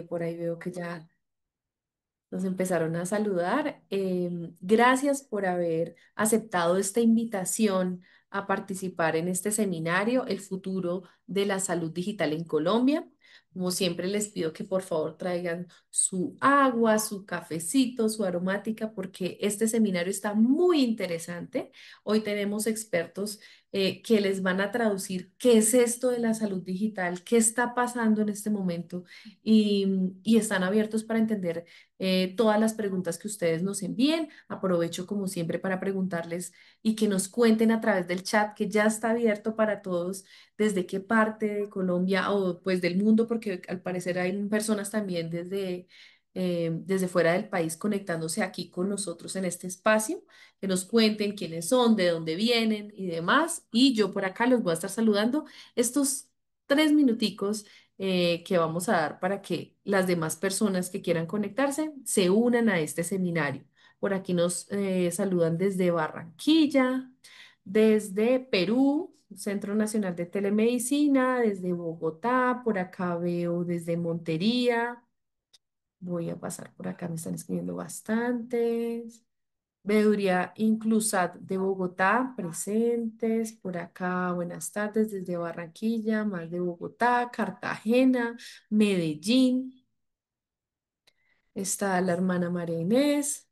Por ahí veo que ya nos empezaron a saludar. Gracias por haber aceptado esta invitación a participar en este seminario, El futuro de la salud digital en Colombia. Como siempre, les pido que por favor traigan su agua, su cafecito, su aromática, porque este seminario está muy interesante. Hoy tenemos expertos que les van a traducir qué es esto de la salud digital, qué está pasando en este momento y están abiertos para entender todas las preguntas que ustedes nos envíen. Aprovecho como siempre para preguntarles y que nos cuenten a través del chat que ya está abierto para todos desde qué parte de Colombia o pues del mundo, porque al parecer hay personas también desde fuera del país conectándose aquí con nosotros en este espacio, que nos cuenten quiénes son, de dónde vienen y demás. Y yo por acá los voy a estar saludando estos 3 minuticos que vamos a dar para que las demás personas que quieran conectarse se unan a este seminario. Por aquí nos saludan desde Barranquilla, desde Perú, Centro Nacional de Telemedicina, desde Bogotá, por acá veo desde Montería. Voy a pasar por acá, me están escribiendo bastantes. Veeduría Inclusat de Bogotá, presentes por acá. Buenas tardes desde Barranquilla, más de Bogotá, Cartagena, Medellín. Está la hermana María Inés.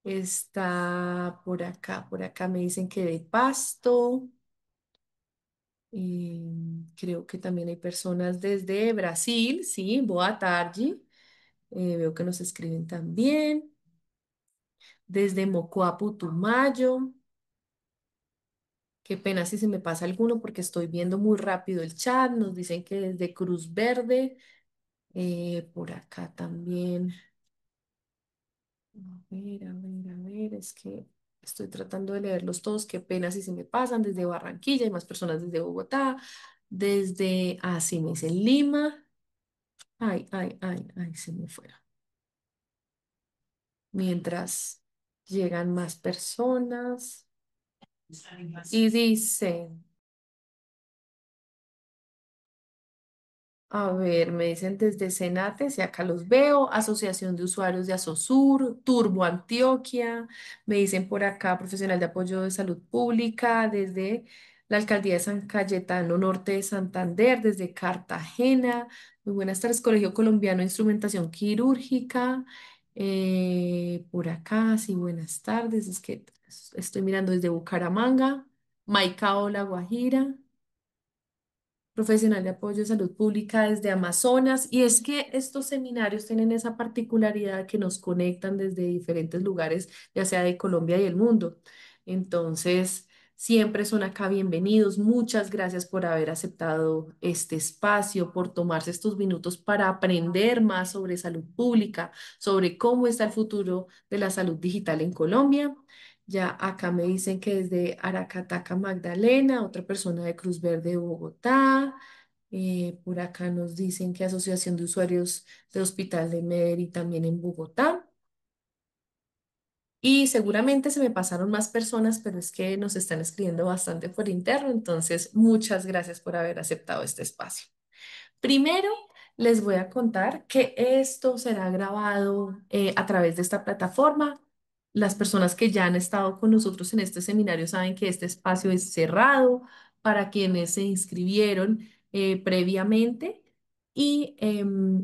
Está por acá me dicen que de Pasto. Creo que también hay personas desde Brasil, sí, boa tarde. Veo que nos escriben también. Desde Mocoa, Putumayo. Qué pena si se me pasa alguno porque estoy viendo muy rápido el chat. Nos dicen que desde Cruz Verde, por acá también. A ver, es que estoy tratando de leerlos todos. Qué pena si se me pasan. Desde Barranquilla, hay más personas desde Bogotá, sí me dice Lima. Ay, se me fueron. Mientras llegan más personas. Y dice. A ver, me dicen desde Senates y acá los veo, Asociación de Usuarios de Asosur, Turbo Antioquia, me dicen por acá Profesional de Apoyo de Salud Pública, desde la Alcaldía de San Cayetano Norte de Santander, desde Cartagena, muy buenas tardes, Colegio Colombiano de Instrumentación Quirúrgica, por acá, sí, buenas tardes, es que estoy mirando desde Bucaramanga, Maicao, La Guajira. Profesional de apoyo de salud pública desde Amazonas. Y es que estos seminarios tienen esa particularidad que nos conectan desde diferentes lugares, ya sea de Colombia y el mundo. Entonces, siempre son acá bienvenidos. Muchas gracias por haber aceptado este espacio, por tomarse estos minutos para aprender más sobre salud pública, sobre cómo está el futuro de la salud digital en Colombia. Ya acá me dicen que desde Aracataca, Magdalena, otra persona de Cruz Verde de Bogotá. Por acá nos dicen que Asociación de Usuarios de Hospital de Medellín también en Bogotá. Y seguramente se me pasaron más personas, pero es que nos están escribiendo bastante por interno. Entonces, muchas gracias por haber aceptado este espacio. Primero, les voy a contar que esto será grabado a través de esta plataforma. Las personas que ya han estado con nosotros en este seminario saben que este espacio es cerrado para quienes se inscribieron previamente y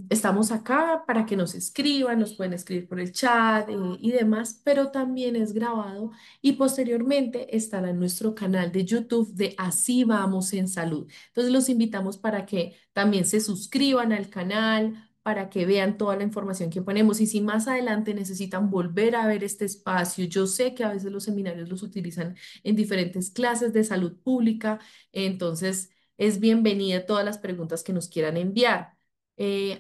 estamos acá para que nos escriban, nos pueden escribir por el chat y demás, pero también es grabado y posteriormente estará en nuestro canal de YouTube de Así Vamos en Salud. Entonces los invitamos para que también se suscriban al canal, para que vean toda la información que ponemos. Y si más adelante necesitan volver a ver este espacio, yo sé que a veces los seminarios los utilizan en diferentes clases de salud pública, entonces es bienvenida todas las preguntas que nos quieran enviar.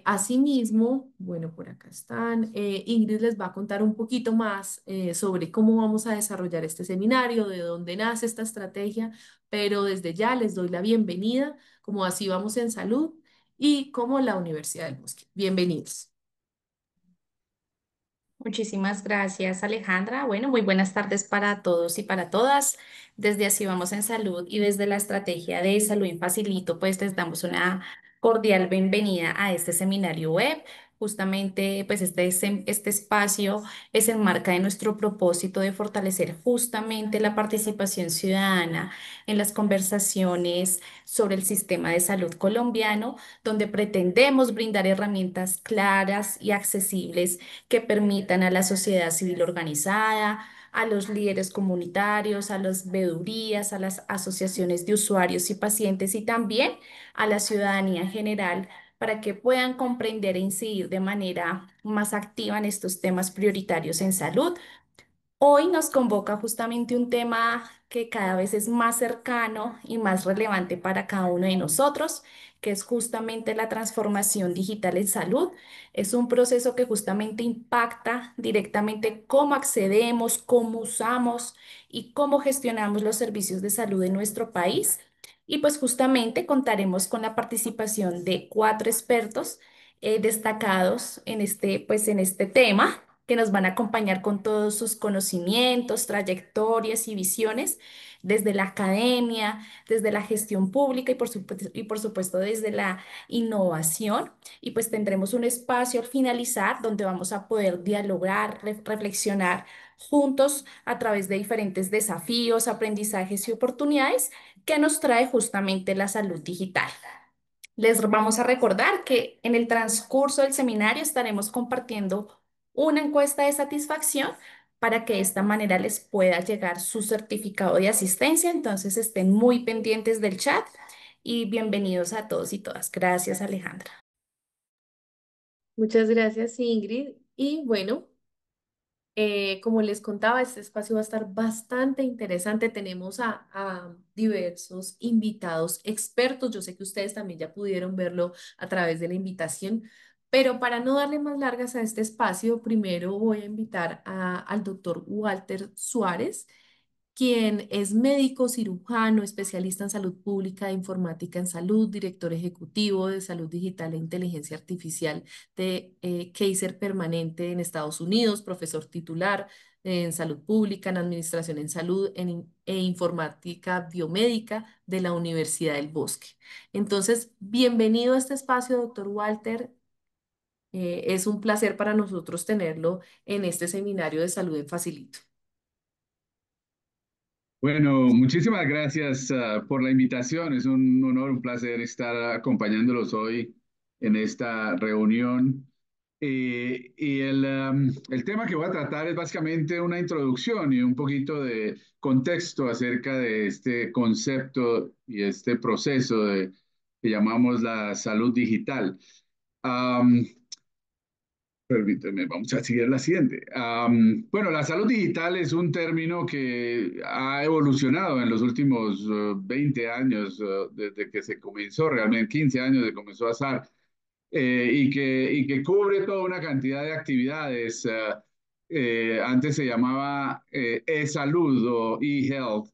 Asimismo, bueno, por acá están. Ingrid les va a contar un poquito más sobre cómo vamos a desarrollar este seminario, de dónde nace esta estrategia, pero desde ya les doy la bienvenida, como Así Vamos en Salud y como la Universidad del Bosque. Bienvenidos. Muchísimas gracias, Alejandra. Bueno, muy buenas tardes para todos y para todas. Desde Así Vamos en Salud y desde la estrategia de Salud en Facilito, pues les damos una Cordial bienvenida a este seminario web. Justamente, pues este espacio es enmarca de nuestro propósito de fortalecer justamente la participación ciudadana en las conversaciones sobre el sistema de salud colombiano, donde pretendemos brindar herramientas claras y accesibles que permitan a la sociedad civil organizada, a los líderes comunitarios, a las veedurías, a las asociaciones de usuarios y pacientes y también a la ciudadanía en general para que puedan comprender e incidir de manera más activa en estos temas prioritarios en salud. Hoy nos convoca justamente un tema que cada vez es más cercano y más relevante para cada uno de nosotros, que es justamente la transformación digital en salud. Es un proceso que justamente impacta directamente cómo accedemos, cómo usamos y cómo gestionamos los servicios de salud en nuestro país. Y pues justamente contaremos con la participación de cuatro expertos destacados en este tema que nos van a acompañar con todos sus conocimientos, trayectorias y visiones desde la academia, desde la gestión pública y por supuesto desde la innovación. Y pues tendremos un espacio al finalizar donde vamos a poder dialogar, reflexionar juntos a través de diferentes desafíos, aprendizajes y oportunidades que nos trae justamente la salud digital. Les vamos a recordar que en el transcurso del seminario estaremos compartiendo una encuesta de satisfacción para que de esta manera les pueda llegar su certificado de asistencia. Entonces estén muy pendientes del chat y bienvenidos a todos y todas. Gracias, Alejandra. Muchas gracias, Ingrid. Y bueno, como les contaba, este espacio va a estar bastante interesante. Tenemos a diversos invitados expertos. Yo sé que ustedes también ya pudieron verlo a través de la invitación, pero para no darle más largas a este espacio, primero voy a invitar al doctor Walter Suárez, quien es médico cirujano, especialista en salud pública e informática en salud, director ejecutivo de salud digital e inteligencia artificial de Kaiser Permanente en Estados Unidos, profesor titular en salud pública, en administración en salud e informática biomédica de la Universidad del Bosque. Entonces, bienvenido a este espacio, doctor Walter. Es un placer para nosotros tenerlo en este seminario de salud en Facilito. Bueno, muchísimas gracias por la invitación. Es un honor, un placer estar acompañándolos hoy en esta reunión. El tema que voy a tratar es básicamente una introducción y un poquito de contexto acerca de este concepto y este proceso que llamamos la salud digital. Permíteme, vamos a seguir la siguiente. Bueno, la salud digital es un término que ha evolucionado en los últimos 20 años, desde que se comenzó, realmente 15 años de comenzó a usar, y que cubre toda una cantidad de actividades. Antes se llamaba e-salud o e-health,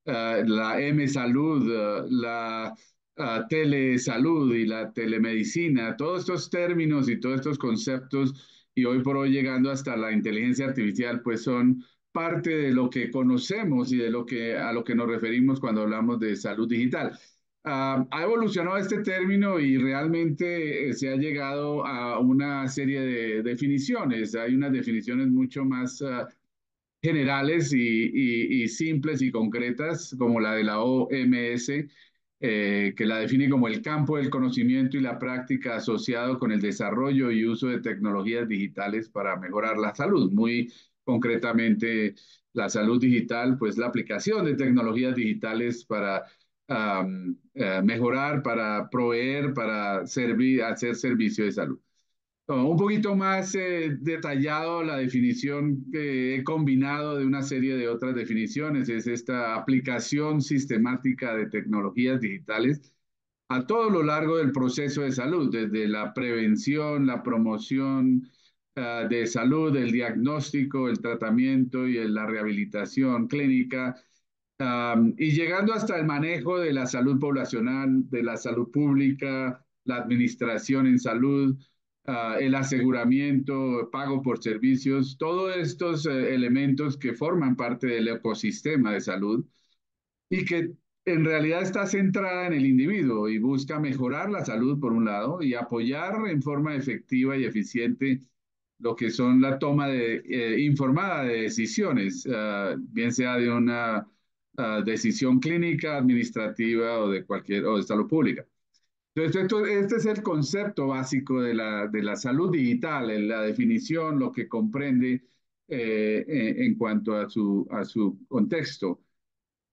la M-salud, la telesalud y la telemedicina, todos estos términos y todos estos conceptos, y hoy por hoy llegando hasta la inteligencia artificial, pues son parte de lo que conocemos y de a lo que nos referimos cuando hablamos de salud digital. Ha evolucionado este término y realmente se ha llegado a una serie de definiciones. Hay unas definiciones mucho más generales y simples y concretas, como la de la OMS, que la define como el campo del conocimiento y la práctica asociado con el desarrollo y uso de tecnologías digitales para mejorar la salud. Muy concretamente, la salud digital, pues la aplicación de tecnologías digitales para mejorar, para proveer, para servir, hacer servicio de salud. Un poquito más detallado la definición que he combinado de una serie de otras definiciones es esta aplicación sistemática de tecnologías digitales a todo lo largo del proceso de salud, desde la prevención, la promoción de salud, el diagnóstico, el tratamiento y la rehabilitación clínica, y llegando hasta el manejo de la salud poblacional, de la salud pública, la administración en salud, el aseguramiento, pago por servicios, todos estos elementos que forman parte del ecosistema de salud y que en realidad está centrada en el individuo y busca mejorar la salud por un lado y apoyar en forma efectiva y eficiente lo que son la toma informada de decisiones, bien sea de una decisión clínica, administrativa o de cualquier o de salud pública. Entonces, este es el concepto básico de la salud digital, en la definición, lo que comprende en cuanto a su contexto.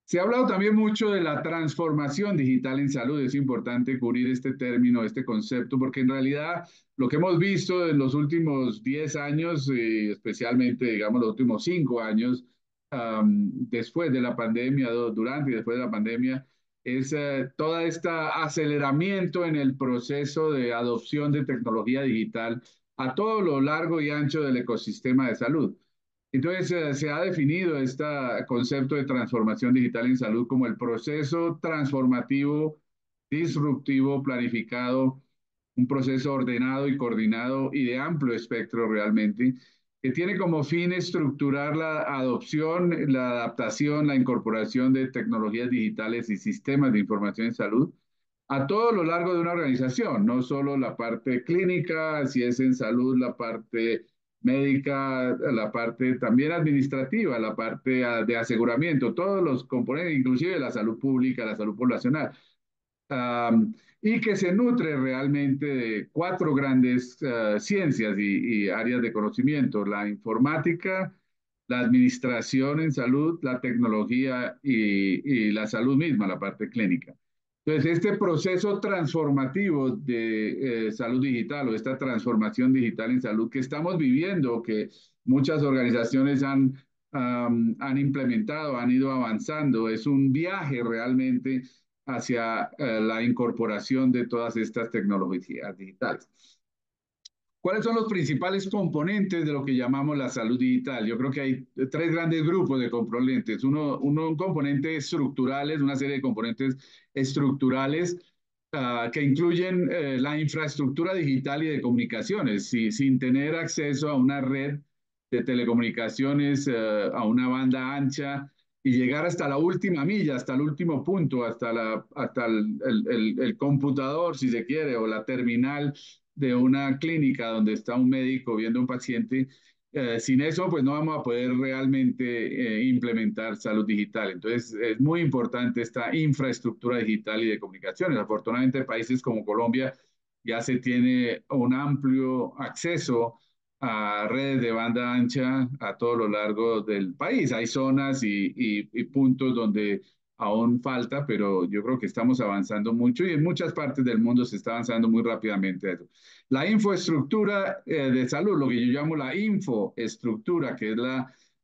Se ha hablado también mucho de la transformación digital en salud. Es importante cubrir este término, este concepto, porque en realidad lo que hemos visto en los últimos 10 años, especialmente, digamos, los últimos 5 años, después de la pandemia, durante y después de la pandemia, es todo este aceleramiento en el proceso de adopción de tecnología digital a todo lo largo y ancho del ecosistema de salud. Entonces, se ha definido este concepto de transformación digital en salud como el proceso transformativo, disruptivo, planificado, un proceso ordenado y coordinado y de amplio espectro realmente, que tiene como fin estructurar la adopción, la adaptación, la incorporación de tecnologías digitales y sistemas de información en salud a todo lo largo de una organización, no solo la parte clínica, si es en salud, la parte médica, la parte también administrativa, la parte de aseguramiento, todos los componentes, inclusive la salud pública, la salud poblacional, y que se nutre realmente de cuatro grandes ciencias y áreas de conocimiento: la informática, la administración en salud, la tecnología y la salud misma, la parte clínica. Entonces, este proceso transformativo de salud digital o esta transformación digital en salud que estamos viviendo, que muchas organizaciones han implementado, han ido avanzando, es un viaje realmente hacia la incorporación de todas estas tecnologías digitales. ¿Cuáles son los principales componentes de lo que llamamos la salud digital? Yo creo que hay tres grandes grupos de componentes. Un componente estructural, es una serie de componentes estructurales que incluyen la infraestructura digital y de comunicaciones. Sin tener acceso a una red de telecomunicaciones, a una banda ancha y llegar hasta la última milla, hasta el último punto, hasta el computador, si se quiere, o la terminal de una clínica donde está un médico viendo a un paciente, sin eso, pues no vamos a poder realmente implementar salud digital. Entonces, es muy importante esta infraestructura digital y de comunicaciones. Afortunadamente, países como Colombia ya se tiene un amplio acceso a redes de banda ancha a todo lo largo del país. Hay zonas y puntos donde aún falta, pero yo creo que estamos avanzando mucho y en muchas partes del mundo se está avanzando muy rápidamente eso. La infraestructura de salud, lo que yo llamo la infoestructura, que es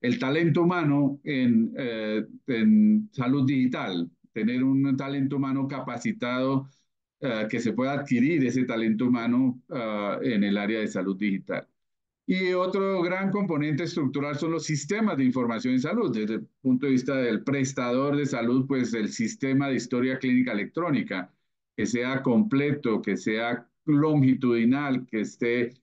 el talento humano en salud digital, tener un talento humano capacitado que se pueda adquirir ese talento humano en el área de salud digital. Y otro gran componente estructural son los sistemas de información en salud. Desde el punto de vista del prestador de salud, pues el sistema de historia clínica electrónica, que sea completo, que sea longitudinal, que esté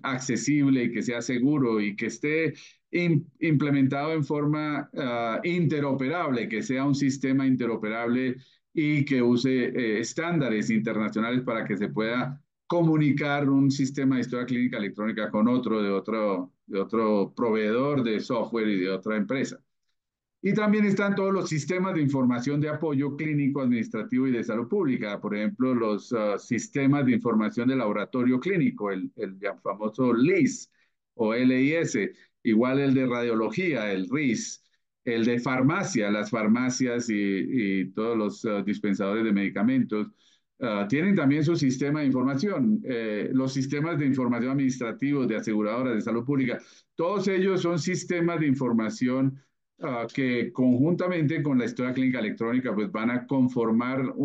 accesible y que sea seguro y que esté implementado en forma interoperable, que sea un sistema interoperable y que use estándares internacionales para que se pueda comunicar un sistema de historia clínica electrónica con otro de otro proveedor de software y de otra empresa. Y también están todos los sistemas de información de apoyo clínico, administrativo y de salud pública. Por ejemplo, los sistemas de información de laboratorio clínico, el famoso LIS o LIS, igual el de radiología, el RIS, el de farmacia, las farmacias y todos los dispensadores de medicamentos. Tienen también su sistema de información, los sistemas de información administrativos de aseguradoras de salud pública, todos ellos son sistemas de información que conjuntamente con la historia clínica electrónica pues van a conformar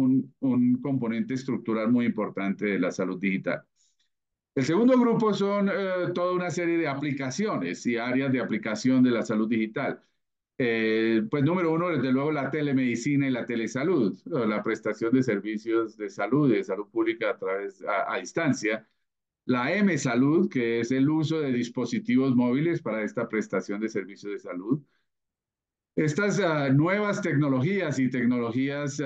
componente estructural muy importante de la salud digital. El segundo grupo son toda una serie de aplicaciones y áreas de aplicación de la salud digital. Pues número uno, desde luego, la telemedicina y la telesalud, la prestación de servicios de salud pública a distancia. La M-Salud, que es el uso de dispositivos móviles para esta prestación de servicios de salud. Estas nuevas tecnologías y tecnologías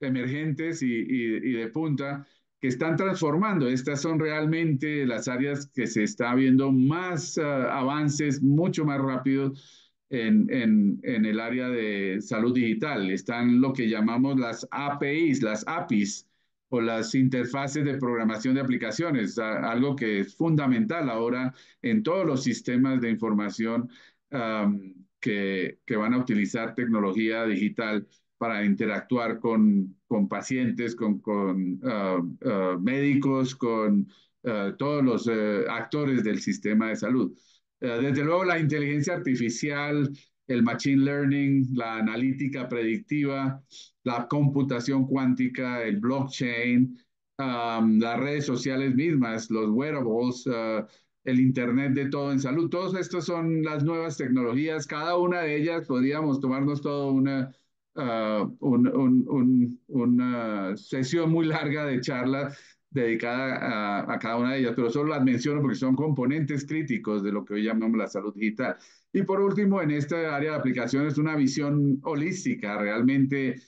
emergentes y de punta que están transformando, estas son realmente las áreas que se está viendo más avances mucho más rápidos en el área de salud digital. Están lo que llamamos las APIs, las APIs o las interfaces de programación de aplicaciones, algo que es fundamental ahora en todos los sistemas de información que van a utilizar tecnología digital para interactuar con pacientes, médicos, con todos los actores del sistema de salud. Desde luego, la inteligencia artificial, el machine learning, la analítica predictiva, la computación cuántica, el blockchain, las redes sociales mismas, los wearables, el Internet de todo en salud. Todos estos son las nuevas tecnologías. Cada una de ellas podríamos tomarnos toda una sesión muy larga de charla dedicada a cada una de ellas, pero solo las menciono porque son componentes críticos de lo que hoy llamamos la salud digital. Y por último, en esta área de aplicación es una visión holística, realmente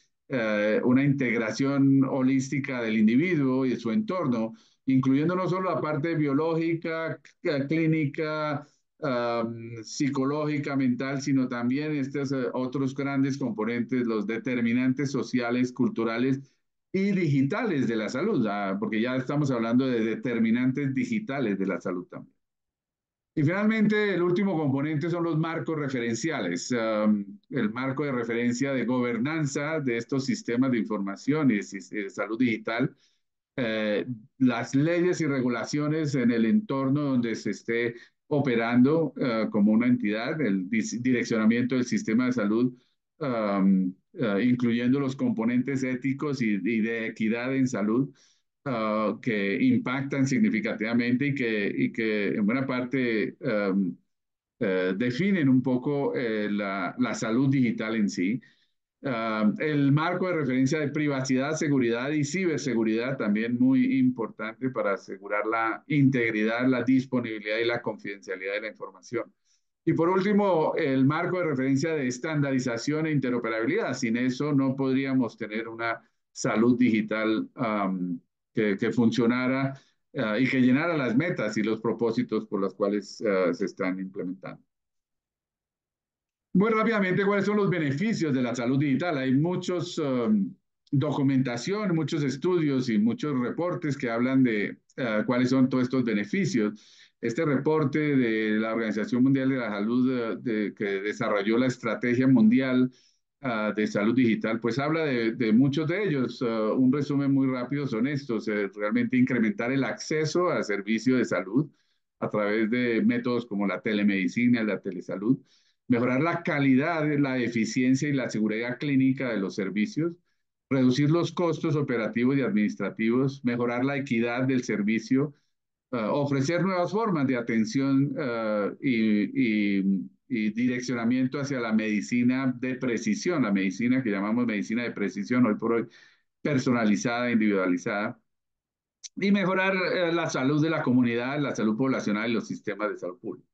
una integración holística del individuo y de su entorno, incluyendo no solo la parte biológica, clínica, psicológica, mental, sino también estos otros grandes componentes, los determinantes sociales, culturales y digitales de la salud, porque ya estamos hablando de determinantes digitales de la salud también. Y finalmente, el último componente son los marcos referenciales, el marco de referencia de gobernanza de estos sistemas de información y de salud digital, eh, las leyes y regulaciones en el entorno donde se esté operando como una entidad, el direccionamiento del sistema de salud, incluyendo los componentes éticos y de equidad en salud, que impactan significativamente y que en buena parte definen un poco la salud digital en sí. El marco de referencia de privacidad, seguridad y ciberseguridad también muy importante para asegurar la integridad, la disponibilidad y la confidencialidad de la información. Y por último, el marco de referencia de estandarización e interoperabilidad. Sin eso no podríamos tener una salud digital que funcionara y que llenara las metas y los propósitos por los cuales se están implementando. Muy rápidamente, ¿cuáles son los beneficios de la salud digital? Hay muchos documentación, muchos estudios y muchos reportes que hablan de cuáles son todos estos beneficios. Este reporte de la Organización Mundial de la Salud que desarrolló la Estrategia Mundial de Salud Digital, pues habla de muchos de ellos. Un resumen muy rápido son estos: realmente incrementar el acceso al servicio de salud a través de métodos como la telemedicina, la telesalud, mejorar la calidad, la eficiencia y la seguridad clínica de los servicios, reducir los costos operativos y administrativos, mejorar la equidad del servicio, ofrecer nuevas formas de atención y direccionamiento hacia la medicina de precisión, la medicina que llamamos medicina de precisión, hoy por hoy personalizada, individualizada, y mejorar la salud de la comunidad, la salud poblacional y los sistemas de salud pública.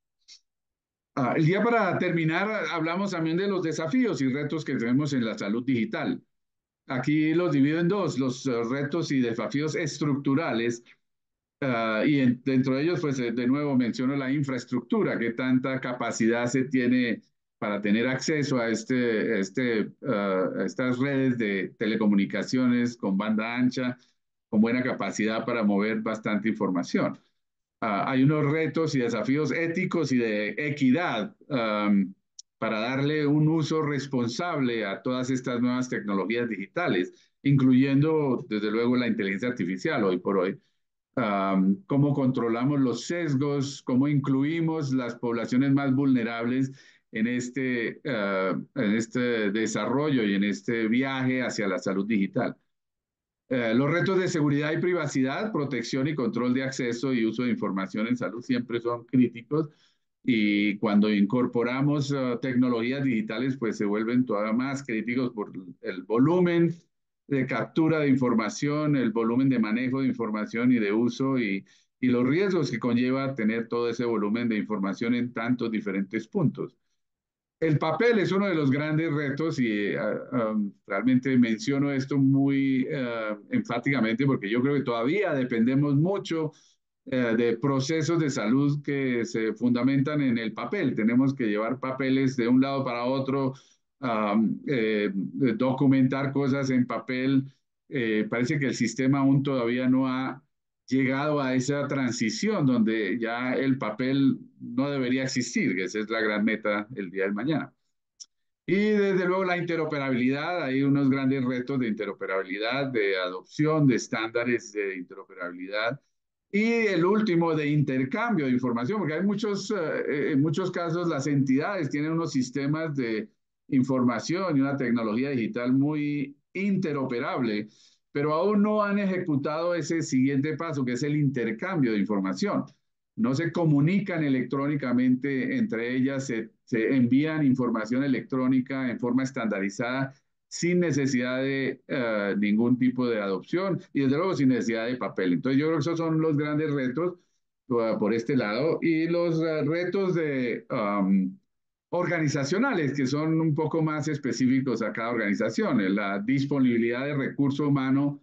El día para terminar, hablamos también de los desafíos y retos que tenemos en la salud digital. Aquí los divido en dos: los retos y desafíos estructurales. Dentro de ellos, pues de nuevo menciono la infraestructura, qué tanta capacidad se tiene para tener acceso a estas redes de telecomunicaciones con banda ancha, con buena capacidad para mover bastante información. Hay unos retos y desafíos éticos y de equidad para darle un uso responsable a todas estas nuevas tecnologías digitales, incluyendo desde luego la inteligencia artificial hoy por hoy. Cómo controlamos los sesgos, cómo incluimos las poblaciones más vulnerables en este desarrollo y en este viaje hacia la salud digital. Los retos de seguridad y privacidad, protección y control de acceso y uso de información en salud siempre son críticos, y cuando incorporamos tecnologías digitales, pues se vuelven todavía más críticos por el volumen de captura de información, el volumen de manejo de información y de uso, y los riesgos que conlleva tener todo ese volumen de información en tantos diferentes puntos. El papel es uno de los grandes retos y realmente menciono esto muy enfáticamente porque yo creo que todavía dependemos mucho de procesos de salud que se fundamentan en el papel. Tenemos que llevar papeles de un lado para otro, documentar cosas en papel. Parece que el sistema aún todavía no ha llegado a esa transición donde ya el papel no debería existir, que esa es la gran meta el día de mañana. Y desde luego la interoperabilidad, hay unos grandes retos de interoperabilidad, de adopción de estándares de interoperabilidad. Y el último de intercambio de información, porque hay en muchos casos las entidades tienen unos sistemas de información y una tecnología digital muy interoperable, pero aún no han ejecutado ese siguiente paso, que es el intercambio de información. No se comunican electrónicamente entre ellas, se envían información electrónica en forma estandarizada sin necesidad de ningún tipo de adopción y desde luego sin necesidad de papel. Entonces yo creo que esos son los grandes retos por este lado y los retos de organizacionales que son un poco más específicos a cada organización, la disponibilidad de recurso humano,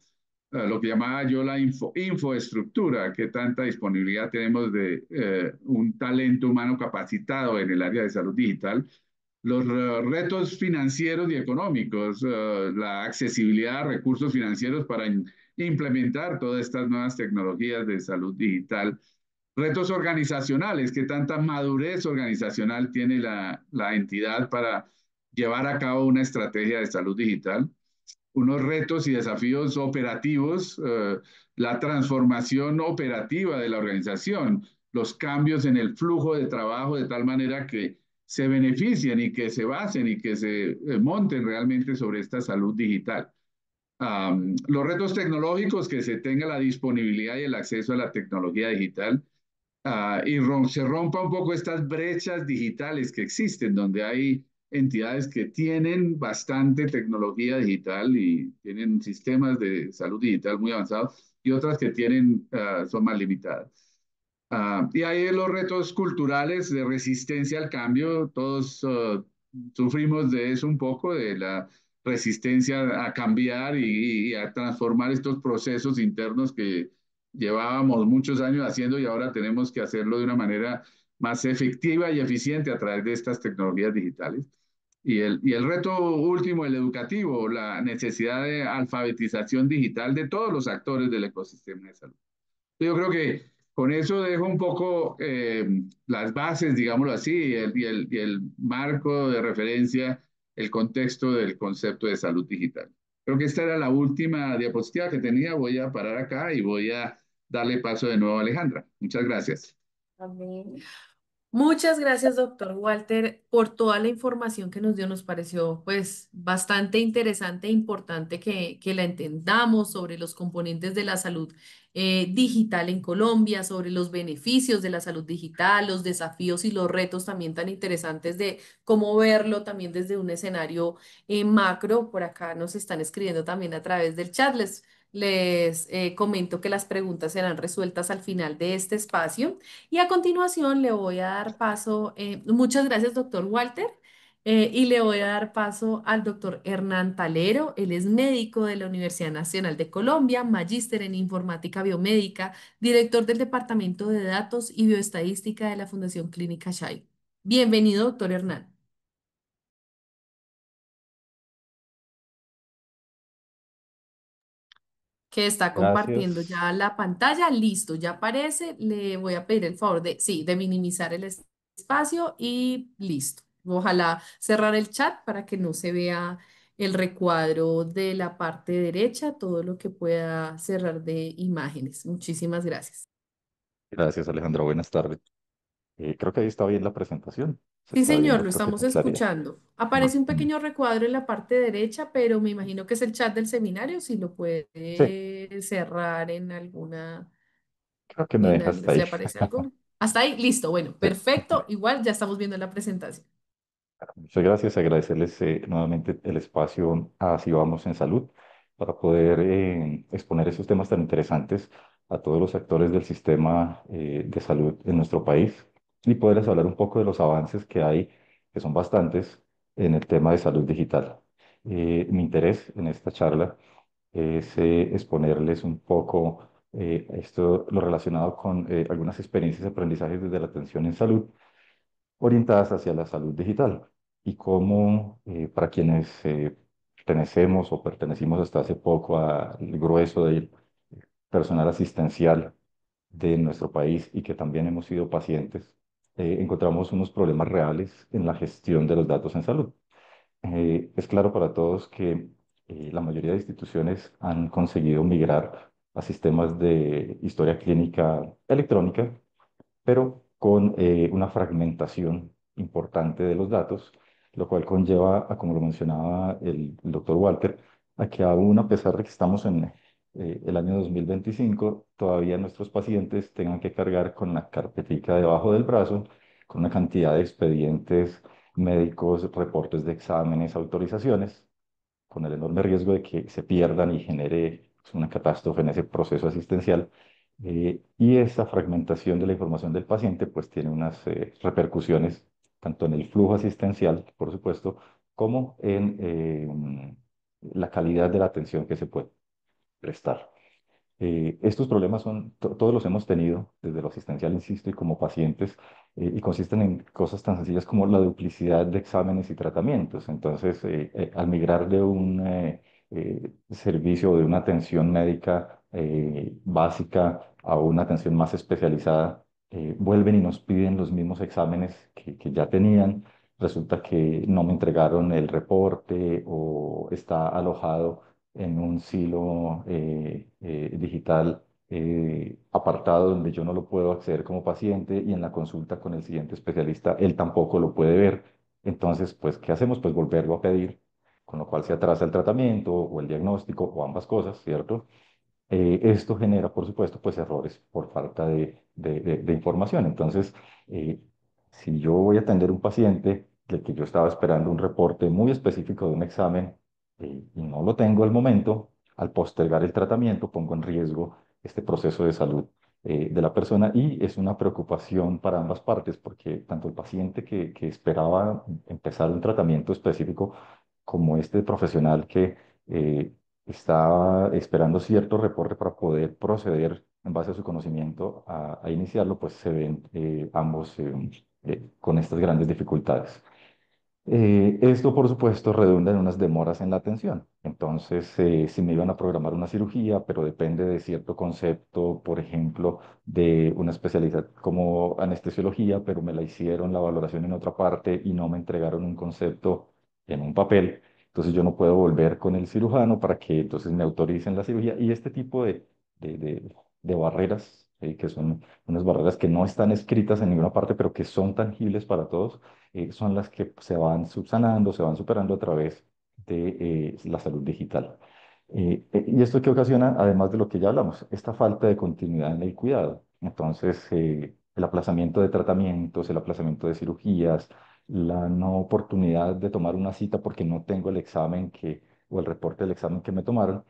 lo que llamaba yo la infoestructura, que tanta disponibilidad tenemos de un talento humano capacitado en el área de salud digital, los retos financieros y económicos, la accesibilidad a recursos financieros para implementar todas estas nuevas tecnologías de salud digital, retos organizacionales, qué tanta madurez organizacional tiene la entidad para llevar a cabo una estrategia de salud digital, unos retos y desafíos operativos, la transformación operativa de la organización, los cambios en el flujo de trabajo de tal manera que se beneficien y que se basen y que se monten realmente sobre esta salud digital. Los retos tecnológicos, que se tenga la disponibilidad y el acceso a la tecnología digital, y se rompa un poco estas brechas digitales que existen, donde hay entidades que tienen bastante tecnología digital y tienen sistemas de salud digital muy avanzados y otras que tienen, son más limitadas. Y hay los retos culturales de resistencia al cambio. Todos sufrimos de eso un poco, de la resistencia a cambiar y a transformar estos procesos internos que llevábamos muchos años haciendo y ahora tenemos que hacerlo de una manera más efectiva y eficiente a través de estas tecnologías digitales. Y el reto último, el educativo, la necesidad de alfabetización digital de todos los actores del ecosistema de salud. Yo creo que con eso dejo un poco las bases, digámoslo así, y el marco de referencia, el contexto del concepto de salud digital. Creo que esta era la última diapositiva que tenía. Voy a parar acá y voy a darle paso de nuevo a Alejandra. Muchas gracias. Amén. Muchas gracias, doctor Walter, por toda la información que nos dio. Nos pareció pues bastante interesante e importante que la entendamos sobre los componentes de la salud digital en Colombia, sobre los beneficios de la salud digital, los desafíos y los retos también tan interesantes de cómo verlo también desde un escenario macro. Por acá nos están escribiendo también a través del chat. Les comento que las preguntas serán resueltas al final de este espacio. Y a continuación le voy a dar paso, muchas gracias, doctor Walter, y le voy a dar paso al doctor Hernán Talero. Él es médico de la Universidad Nacional de Colombia, magíster en informática biomédica, director del Departamento de Datos y Bioestadística de la Fundación Clínica Shay. Bienvenido, doctor Hernán. Que está compartiendo Gracias. ya la pantalla. Listo, ya aparece. Le voy a pedir el favor de, sí, de minimizar el espacio y listo. Ojalá cerrar el chat para que no se vea el recuadro de la parte derecha, todo lo que pueda cerrar de imágenes. Muchísimas gracias. Gracias, Alejandra. Buenas tardes. Creo que ahí está bien la presentación. Se Sí, está señor, viendo, lo creo que estamos con claridad. escuchando. Aparece un Mm, pequeño recuadro en la parte derecha, pero me imagino que es el chat del seminario, si lo puede Sí, cerrar en alguna. creo que me deja hasta ¿Se ahí. le aparece algo? Hasta ahí, listo. Bueno, Sí. perfecto. Igual ya estamos viendo la presentación. Muchas gracias. Agradecerles nuevamente el espacio a Así Vamos en Salud para poder exponer esos temas tan interesantes a todos los actores del sistema de salud en nuestro país y poderles hablar un poco de los avances que hay que son bastantes, en el tema de salud digital. Mi interés en esta charla es exponerles un poco esto, lo relacionado con algunas experiencias y aprendizajes desde la atención en salud orientadas hacia la salud digital y cómo para quienes pertenecemos o pertenecimos hasta hace poco al grueso del personal asistencial de nuestro país y que también hemos sido pacientes, encontramos unos problemas reales en la gestión de los datos en salud. Es claro para todos que la mayoría de instituciones han conseguido migrar a sistemas de historia clínica electrónica, pero con una fragmentación importante de los datos, lo cual conlleva, a, como lo mencionaba el doctor Walter, a que aún a pesar de que estamos en el año 2025, todavía nuestros pacientes tengan que cargar con la carpetica debajo del brazo, con una cantidad de expedientes médicos, reportes de exámenes, autorizaciones, con el enorme riesgo de que se pierdan y genere pues, una catástrofe en ese proceso asistencial. Y esta fragmentación de la información del paciente pues tiene unas repercusiones tanto en el flujo asistencial, por supuesto, como en la calidad de la atención que se puede prestar. Estos problemas todos los hemos tenido desde lo asistencial, insisto, y como pacientes, y consisten en cosas tan sencillas como la duplicidad de exámenes y tratamientos. Entonces, al migrar de un servicio o de una atención médica básica a una atención más especializada, vuelven y nos piden los mismos exámenes que ya tenían. Resulta que no me entregaron el reporte o está alojado en un silo digital apartado donde yo no lo puedo acceder como paciente y en la consulta con el siguiente especialista él tampoco lo puede ver. Entonces, pues, ¿qué hacemos? Pues volverlo a pedir, con lo cual se atrasa el tratamiento o el diagnóstico o ambas cosas, ¿cierto? Esto genera, por supuesto, pues errores por falta de información. Entonces, eh, si yo voy a atender un paciente del que yo estaba esperando un reporte muy específico de un examen y no lo tengo al momento, al postergar el tratamiento pongo en riesgo este proceso de salud de la persona y es una preocupación para ambas partes porque tanto el paciente que esperaba empezar un tratamiento específico como este profesional que está esperando cierto reporte para poder proceder en base a su conocimiento a iniciarlo, pues se ven ambos con estas grandes dificultades. Esto, por supuesto, redunda en unas demoras en la atención. Entonces, si me iban a programar una cirugía, pero depende de cierto concepto, por ejemplo, de una especialidad como anestesiología, pero me la hicieron la valoración en otra parte y no me entregaron un concepto en un papel, entonces yo no puedo volver con el cirujano para que entonces me autoricen la cirugía. Y este tipo de, de- de barreras, que son unas barreras que no están escritas en ninguna parte, pero que son tangibles para todos son las que se van subsanando, se van superando a través de la salud digital. Y esto que ocasiona, además de lo que ya hablamos, esta falta de continuidad en el cuidado. Entonces, el aplazamiento de tratamientos, el aplazamiento de cirugías, la no oportunidad de tomar una cita porque no tengo el examen o el reporte del examen que me tomaron,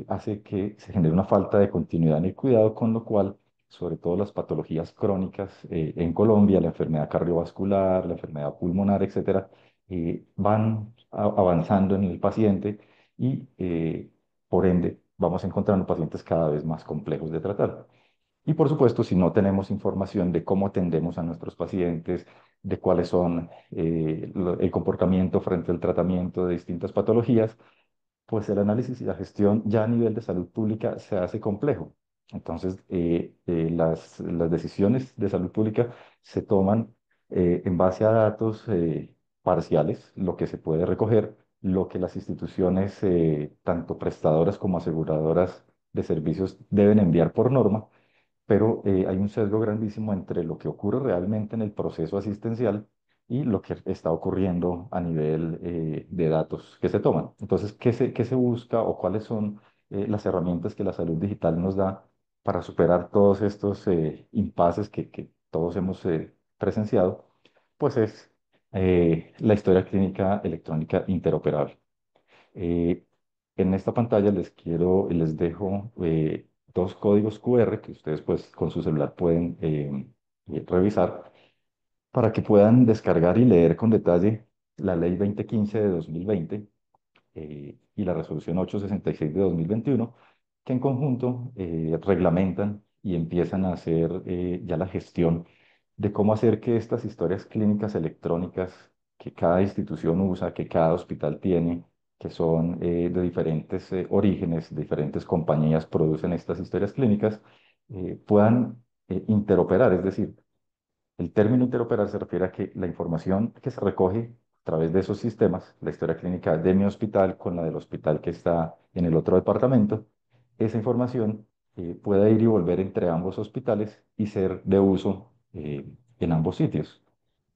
hace que se genere una falta de continuidad en el cuidado, con lo cual sobre todo las patologías crónicas en Colombia, la enfermedad cardiovascular, la enfermedad pulmonar, etcétera, van avanzando en el paciente y por ende vamos encontrando pacientes cada vez más complejos de tratar. Y por supuesto, si no tenemos información de cómo atendemos a nuestros pacientes, de cuáles son el comportamiento frente al tratamiento de distintas patologías, pues el análisis y la gestión ya a nivel de salud pública se hace complejo. Entonces, las decisiones de salud pública se toman en base a datos parciales, lo que se puede recoger, lo que las instituciones, tanto prestadoras como aseguradoras de servicios, deben enviar por norma, pero hay un sesgo grandísimo entre lo que ocurre realmente en el proceso asistencial y lo que está ocurriendo a nivel de datos que se toman. Entonces, qué se busca o cuáles son las herramientas que la salud digital nos da para superar todos estos impases que todos hemos presenciado? Pues es la historia clínica electrónica interoperable. Eh, en esta pantalla les dejo dos códigos QR que ustedes pues con su celular pueden revisar para que puedan descargar y leer con detalle la Ley 2015 de 2020 y la Resolución 866 de 2021, que en conjunto reglamentan y empiezan a hacer ya la gestión de cómo hacer que estas historias clínicas electrónicas que cada institución usa, que cada hospital tiene, que son de diferentes orígenes, diferentes compañías producen estas historias clínicas, puedan interoperar, es decir, el término interoperar se refiere a que la información que se recoge a través de esos sistemas, la historia clínica de mi hospital con la del hospital que está en el otro departamento, esa información pueda ir y volver entre ambos hospitales y ser de uso en ambos sitios.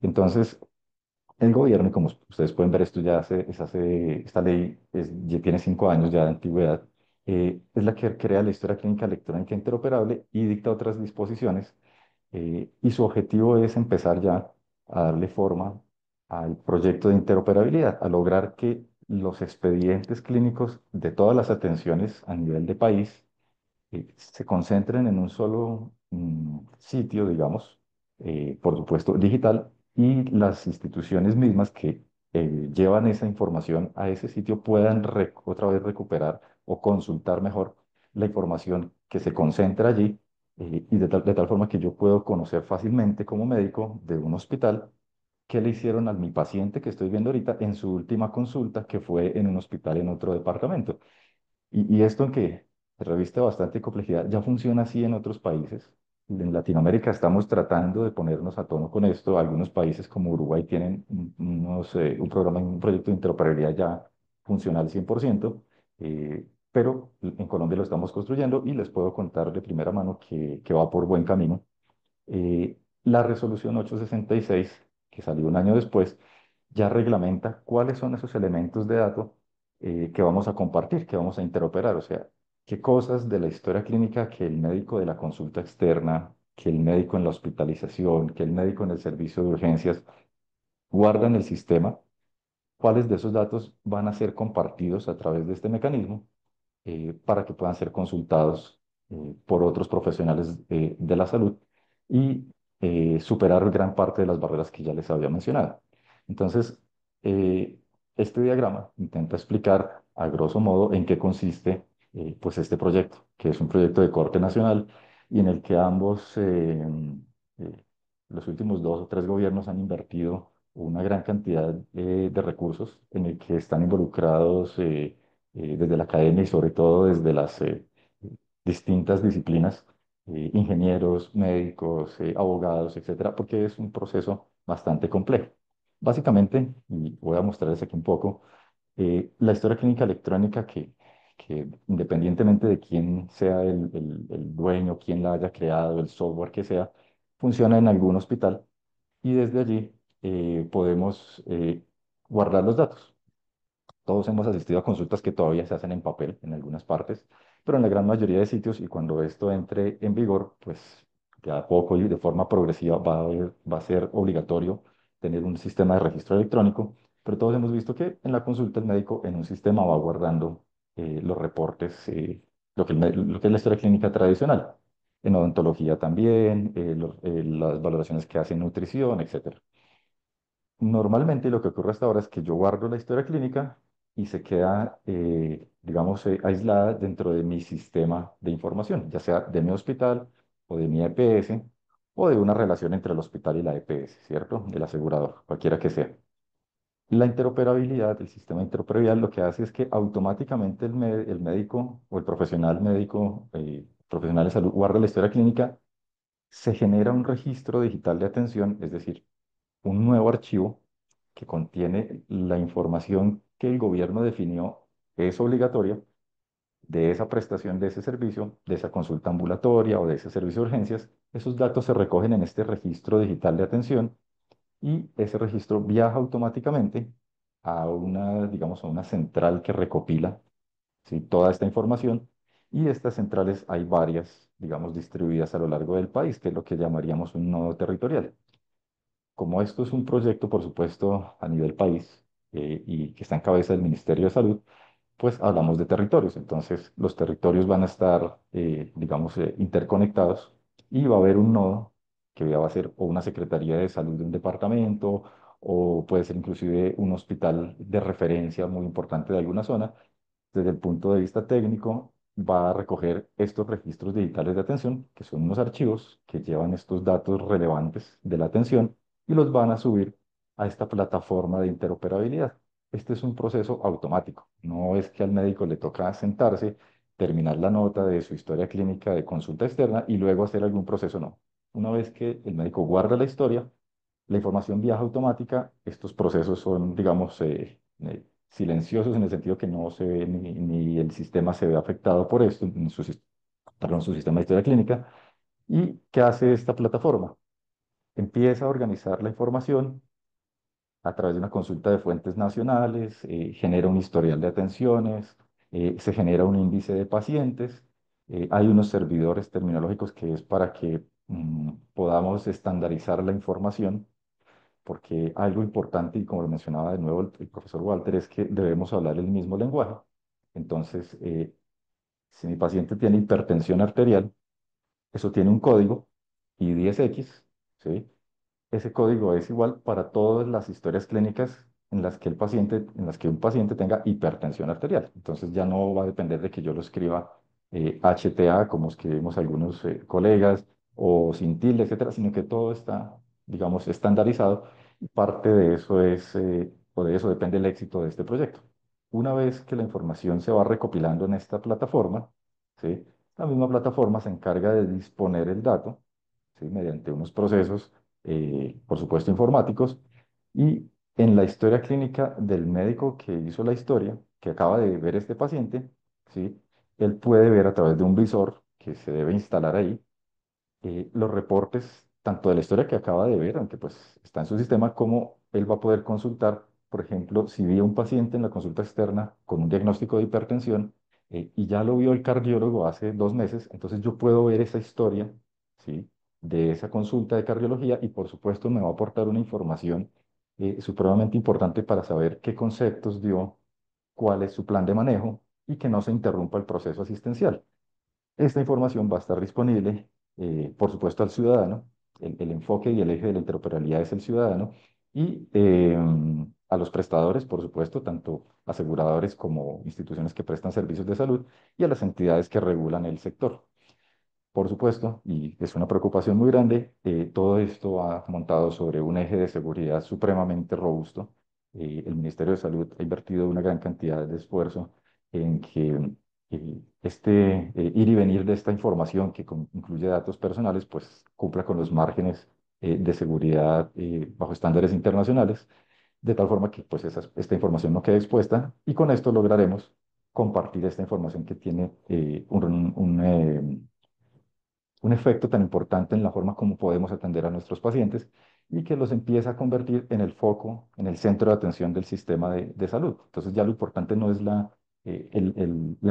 Entonces, el gobierno, y como ustedes pueden ver, esto ya esta ley ya tiene 5 años ya de antigüedad, es la que crea la historia clínica electrónica interoperable y dicta otras disposiciones y su objetivo es empezar ya a darle forma al proyecto de interoperabilidad, a lograr que los expedientes clínicos de todas las atenciones a nivel de país se concentren en un solo sitio, digamos, por supuesto digital, y las instituciones mismas que llevan esa información a ese sitio puedan otra vez recuperar o consultar mejor la información que se concentra allí y de tal forma que yo puedo conocer fácilmente como médico de un hospital qué le hicieron a mi paciente que estoy viendo ahorita en su última consulta, que fue en un hospital en otro departamento. Y esto en que reviste bastante complejidad, ya funciona así en otros países. En Latinoamérica estamos tratando de ponernos a tono con esto. Algunos países como Uruguay tienen un programa, un proyecto de interoperabilidad ya funcional 100%, pero en Colombia lo estamos construyendo y les puedo contar de primera mano que va por buen camino. La resolución 866, que salió un año después, ya reglamenta cuáles son esos elementos de datos que vamos a compartir, que vamos a interoperar, o sea, qué cosas de la historia clínica que el médico de la consulta externa, que el médico en la hospitalización, que el médico en el servicio de urgencias guardan en el sistema, cuáles de esos datos van a ser compartidos a través de este mecanismo para que puedan ser consultados por otros profesionales de la salud y superar gran parte de las barreras que ya les había mencionado. Entonces, eh, este diagrama intenta explicar a grosso modo en qué consiste pues este proyecto, que es un proyecto de corte nacional y en el que ambos, eh, los últimos 2 o 3 gobiernos han invertido una gran cantidad de recursos en el que están involucrados desde la academia y sobre todo desde las distintas disciplinas, ingenieros, médicos, abogados, etcétera, porque es un proceso bastante complejo. Básicamente, y voy a mostrarles aquí un poco, la historia clínica electrónica que independientemente de quién sea el dueño, quién la haya creado, el software que sea, funciona en algún hospital y desde allí podemos guardar los datos. Todos hemos asistido a consultas que todavía se hacen en papel en algunas partes, pero en la gran mayoría de sitios y cuando esto entre en vigor, pues de a poco y de forma progresiva va a ser obligatorio tener un sistema de registro electrónico, pero todos hemos visto que en la consulta el médico en un sistema va guardando los reportes, lo que es la historia clínica tradicional. En odontología también, las valoraciones que hace en nutrición, etcétera. Normalmente lo que ocurre hasta ahora es que yo guardo la historia clínica y se queda, digamos, aislada dentro de mi sistema de información, ya sea de mi hospital o de mi EPS o de una relación entre el hospital y la EPS, ¿cierto? El asegurador, cualquiera que sea. La interoperabilidad, el sistema de interoperabilidad lo que hace es que automáticamente el médico o el profesional médico, profesional de salud, guarda la historia clínica, se genera un registro digital de atención, es decir, un nuevo archivo que contiene la información que el gobierno definió es obligatoria de esa prestación de ese servicio, de esa consulta ambulatoria o de ese servicio de urgencias. Esos datos se recogen en este registro digital de atención y ese registro viaja automáticamente a una, digamos, a una central que recopila, ¿sí?, toda esta información. Y estas centrales hay varias, digamos, distribuidas a lo largo del país, que es lo que llamaríamos un nodo territorial. Como esto es un proyecto, por supuesto, a nivel país y que está en cabeza del Ministerio de Salud, pues hablamos de territorios. Entonces, los territorios van a estar, digamos, interconectados y va a haber un nodo que va a ser o una secretaría de salud de un departamento o puede ser inclusive un hospital de referencia muy importante de alguna zona. Desde el punto de vista técnico, va a recoger estos registros digitales de atención, que son unos archivos que llevan estos datos relevantes de la atención y los van a subir a esta plataforma de interoperabilidad. Este es un proceso automático. No es que al médico le toca sentarse, terminar la nota de su historia clínica de consulta externa y luego hacer algún proceso, no. Una vez que el médico guarda la historia, la información viaja automática. Estos procesos son, digamos, silenciosos en el sentido que no se ve ni el sistema se ve afectado por esto, en su, perdón, su sistema de historia clínica. ¿Y qué hace esta plataforma? Empieza a organizar la información a través de una consulta de fuentes nacionales, genera un historial de atenciones, se genera un índice de pacientes, hay unos servidores terminológicos que es para que podamos estandarizar la información, porque algo importante, y como lo mencionaba de nuevo el profesor Walter, es que debemos hablar el mismo lenguaje. Entonces, si mi paciente tiene hipertensión arterial, eso tiene un código I10X, ¿sí? Ese código es igual para todas las historias clínicas en las que en las que un paciente tenga hipertensión arterial. Entonces ya no va a depender de que yo lo escriba HTA, como escribimos algunos colegas, o sin tilde, etcétera, sino que todo está, digamos, estandarizado. Y parte de eso o de eso depende el éxito de este proyecto. Una vez que la información se va recopilando en esta plataforma, ¿sí? La misma plataforma se encarga de disponer el dato, ¿sí? Mediante unos procesos, por supuesto, informáticos, y en la historia clínica del médico que hizo la historia, que acaba de ver este paciente, ¿sí? Él puede ver a través de un visor que se debe instalar ahí los reportes tanto de la historia que acaba de ver, aunque pues está en su sistema, como él va a poder consultar, por ejemplo, si vi a un paciente en la consulta externa con un diagnóstico de hipertensión y ya lo vio el cardiólogo hace 2 meses, entonces yo puedo ver esa historia, ¿sí? De esa consulta de cardiología y por supuesto me va a aportar una información supremamente importante para saber qué conceptos dio, cuál es su plan de manejo y que no se interrumpa el proceso asistencial. Esta información va a estar disponible, por supuesto, al ciudadano. El enfoque y el eje de la interoperabilidad es el ciudadano y a los prestadores, por supuesto, tanto aseguradores como instituciones que prestan servicios de salud y a las entidades que regulan el sector. Por supuesto, y es una preocupación muy grande, todo esto va montado sobre un eje de seguridad supremamente robusto. El Ministerio de Salud ha invertido una gran cantidad de esfuerzo en que este ir y venir de esta información que incluye datos personales, pues cumpla con los márgenes de seguridad bajo estándares internacionales, de tal forma que pues esta información no quede expuesta y con esto lograremos compartir esta información que tiene un efecto tan importante en la forma como podemos atender a nuestros pacientes y que los empieza a convertir en el foco, en el centro de atención del sistema de salud. Entonces ya lo importante no es la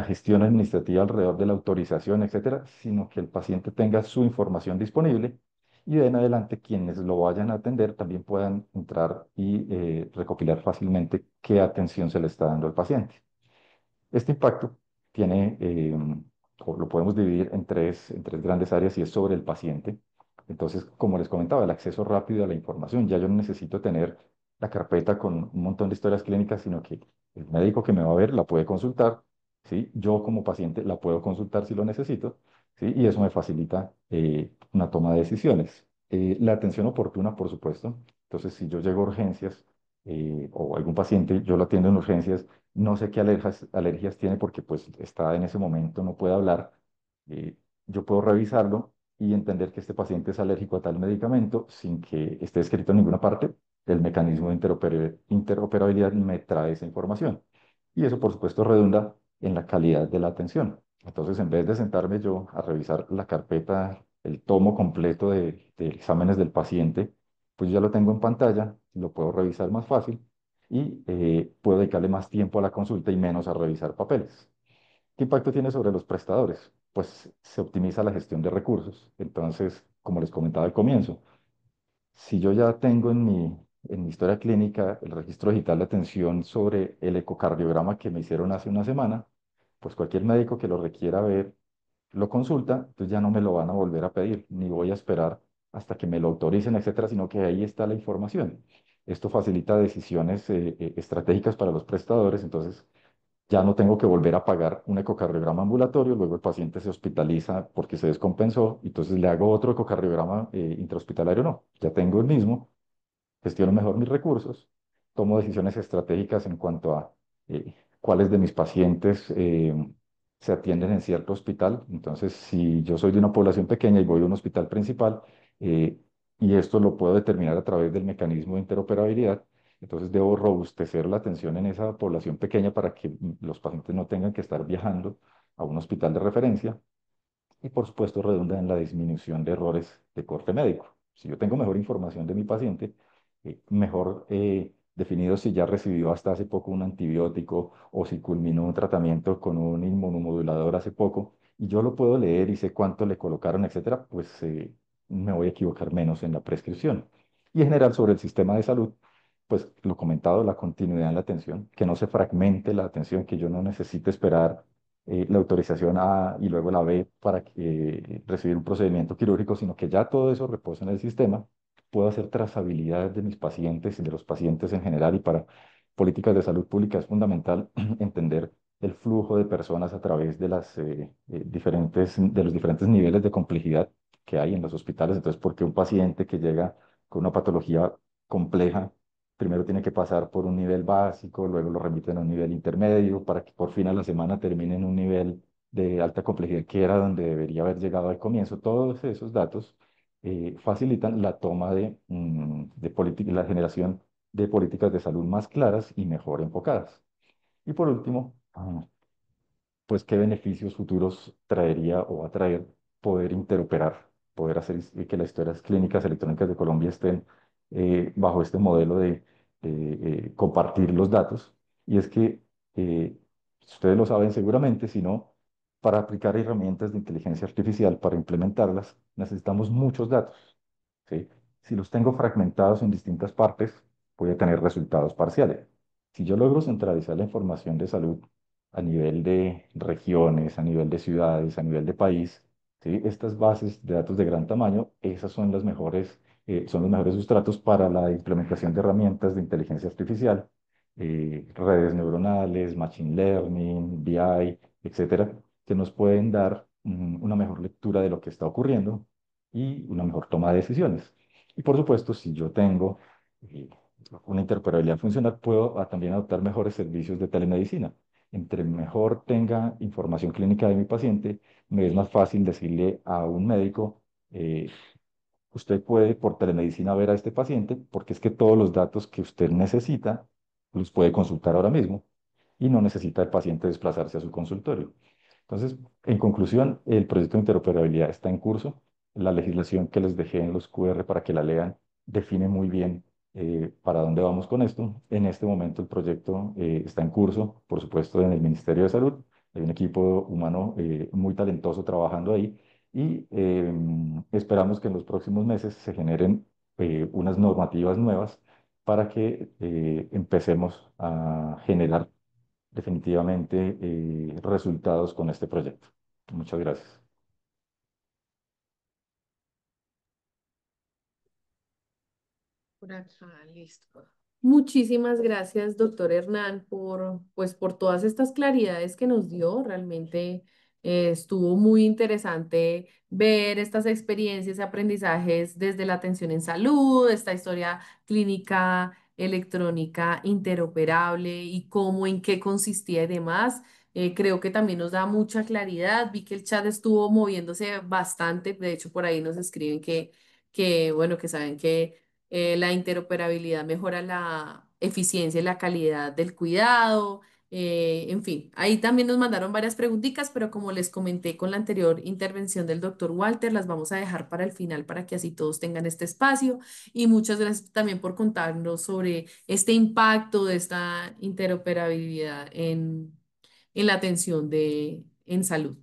gestión administrativa alrededor de la autorización, etcétera, sino que el paciente tenga su información disponible y de en adelante quienes lo vayan a atender también puedan entrar y recopilar fácilmente qué atención se le está dando al paciente. Este impacto tiene, o lo podemos dividir en tres grandes áreas y es sobre el paciente. Entonces, como les comentaba, el acceso rápido a la información. Ya yo no necesito tener la carpeta con un montón de historias clínicas, sino que el médico que me va a ver la puede consultar, ¿sí? Yo como paciente la puedo consultar si lo necesito, ¿sí? Y eso me facilita una toma de decisiones. La atención oportuna, por supuesto. Entonces, si yo llego a urgencias o algún paciente, yo lo atiendo en urgencias, no sé qué alergias tiene porque pues está en ese momento, no puede hablar. eh, yo puedo revisarlo y entender que este paciente es alérgico a tal medicamento sin que esté escrito en ninguna parte. El mecanismo de interoperabilidad me trae esa información. Y eso, por supuesto, redunda en la calidad de la atención. Entonces, en vez de sentarme yo a revisar la carpeta, el tomo completo de exámenes del paciente, pues ya lo tengo en pantalla, lo puedo revisar más fácil y puedo dedicarle más tiempo a la consulta y menos a revisar papeles. ¿Qué impacto tiene sobre los prestadores? Pues se optimiza la gestión de recursos. Entonces, como les comentaba al comienzo, si yo ya tengo en mi historia clínica el registro digital de atención sobre el ecocardiograma que me hicieron hace una semana, pues cualquier médico que lo requiera ver lo consulta, entonces ya no me lo van a volver a pedir, ni voy a esperar hasta que me lo autoricen, etcétera, sino que ahí está la información. Esto facilita decisiones estratégicas para los prestadores, entonces ya no tengo que volver a pagar un ecocardiograma ambulatorio, luego el paciente se hospitaliza porque se descompensó, entonces le hago otro ecocardiograma intrahospitalario, no, ya tengo el mismo, gestiono mejor mis recursos, tomo decisiones estratégicas en cuanto a cuáles de mis pacientes se atienden en cierto hospital. Entonces, si yo soy de una población pequeña y voy a un hospital principal, eh, y esto lo puedo determinar a través del mecanismo de interoperabilidad, entonces debo robustecer la atención en esa población pequeña para que los pacientes no tengan que estar viajando a un hospital de referencia y por supuesto redunda en la disminución de errores de corte médico. Si yo tengo mejor información de mi paciente, mejor definido si ya recibió hasta hace poco un antibiótico o si culminó un tratamiento con un inmunomodulador hace poco, y yo lo puedo leer y sé cuánto le colocaron, etcétera, pues me voy a equivocar menos en la prescripción. Y en general sobre el sistema de salud, pues lo comentado, la continuidad en la atención, que no se fragmente la atención, que yo no necesite esperar la autorización A y luego la B para recibir un procedimiento quirúrgico, sino que ya todo eso reposa en el sistema. Puedo hacer trazabilidad de mis pacientes y de los pacientes en general y para políticas de salud pública es fundamental entender el flujo de personas a través de de los diferentes niveles de complejidad que hay en los hospitales. Entonces, porque un paciente que llega con una patología compleja primero tiene que pasar por un nivel básico, luego lo remiten a un nivel intermedio, para que por fin a la semana termine en un nivel de alta complejidad que era donde debería haber llegado al comienzo. Todos esos datos facilitan la toma de la generación de políticas de salud más claras y mejor enfocadas. Y por último, pues qué beneficios futuros traería o va a traer poder interoperar, poder hacer que las historias clínicas electrónicas de Colombia estén bajo este modelo de compartir los datos. Y es que ustedes lo saben seguramente, si no, para aplicar herramientas de inteligencia artificial, para implementarlas, necesitamos muchos datos. ¿Sí? Si los tengo fragmentados en distintas partes, voy a tener resultados parciales. Si yo logro centralizar la información de salud a nivel de regiones, a nivel de ciudades, a nivel de país, ¿sí? Estas bases de datos de gran tamaño, esas son los mejores sustratos para la implementación de herramientas de inteligencia artificial, redes neuronales, machine learning, BI, etcétera, que nos pueden dar una mejor lectura de lo que está ocurriendo y una mejor toma de decisiones. Y por supuesto, si yo tengo eh, una interoperabilidad funcional, puedo también adoptar mejores servicios de telemedicina. Entre mejor tenga información clínica de mi paciente, me es más fácil decirle a un médico, usted puede por telemedicina ver a este paciente porque es que todos los datos que usted necesita los puede consultar ahora mismo y no necesita el paciente desplazarse a su consultorio. Entonces, en conclusión, el proyecto de interoperabilidad está en curso. La legislación que les dejé en los QR para que la lean define muy bien para dónde vamos con esto. En este momento el proyecto está en curso, por supuesto, en el Ministerio de Salud. Hay un equipo humano muy talentoso trabajando ahí y esperamos que en los próximos meses se generen unas normativas nuevas para que empecemos a generar definitivamente resultados con este proyecto. Muchas gracias. Por acá, listo. Muchísimas gracias, doctor Hernán, pues, por todas estas claridades que nos dio. Realmente estuvo muy interesante ver estas experiencias y aprendizajes desde la atención en salud, esta historia clínica electrónica interoperable y cómo, en qué consistía y demás. Creo que también nos da mucha claridad. Vi que el chat estuvo moviéndose bastante. De hecho, por ahí nos escriben bueno, que saben que la interoperabilidad mejora la eficiencia y la calidad del cuidado. En fin, ahí también nos mandaron varias preguntitas, pero como les comenté con la anterior intervención del doctor Walter, las vamos a dejar para el final para que así todos tengan este espacio. Y muchas gracias también por contarnos sobre este impacto de esta interoperabilidad en la atención en salud.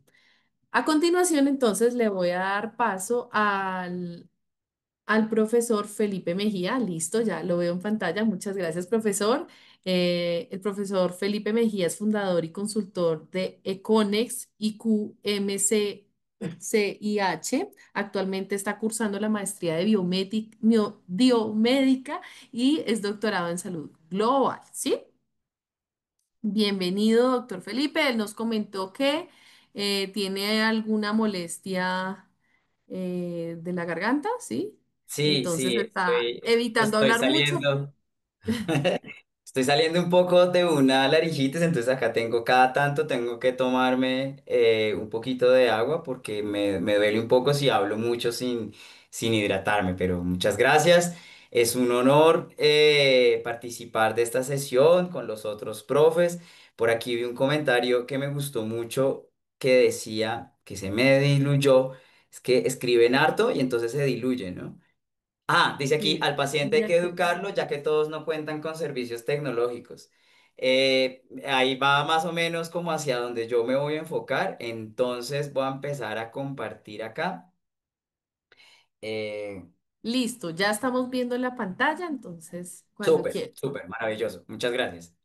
A continuación, entonces, le voy a dar paso al profesor Felipe Mejía. Listo, ya lo veo en pantalla. Muchas gracias, profesor. El profesor Felipe Mejía es fundador y consultor de Econex IQMC CIH. Actualmente está cursando la maestría de biomédica y es doctorado en salud global, ¿sí? Bienvenido, doctor Felipe. Él nos comentó que tiene alguna molestia de la garganta, ¿sí? Sí, Entonces sí, está evitando estoy hablar mucho. saliendo. Estoy saliendo un poco de una laringitis, entonces acá tengo cada tanto, tengo que tomarme un poquito de agua porque me duele un poco si hablo mucho sin hidratarme, pero muchas gracias. Es un honor participar de esta sesión con los otros profes. Por aquí vi un comentario que me gustó mucho que decía que se me diluyó, es que escriben harto y entonces se diluye, ¿no? Ah, dice aquí, Sí, al paciente de hay que acuerdo. educarlo ya que todos no cuentan con servicios tecnológicos. Ahí va más o menos como hacia donde yo me voy a enfocar. Entonces voy a empezar a compartir acá. Eh, Listo, ya estamos viendo la pantalla, entonces cuando Súper, quiera. súper, maravilloso. Muchas gracias.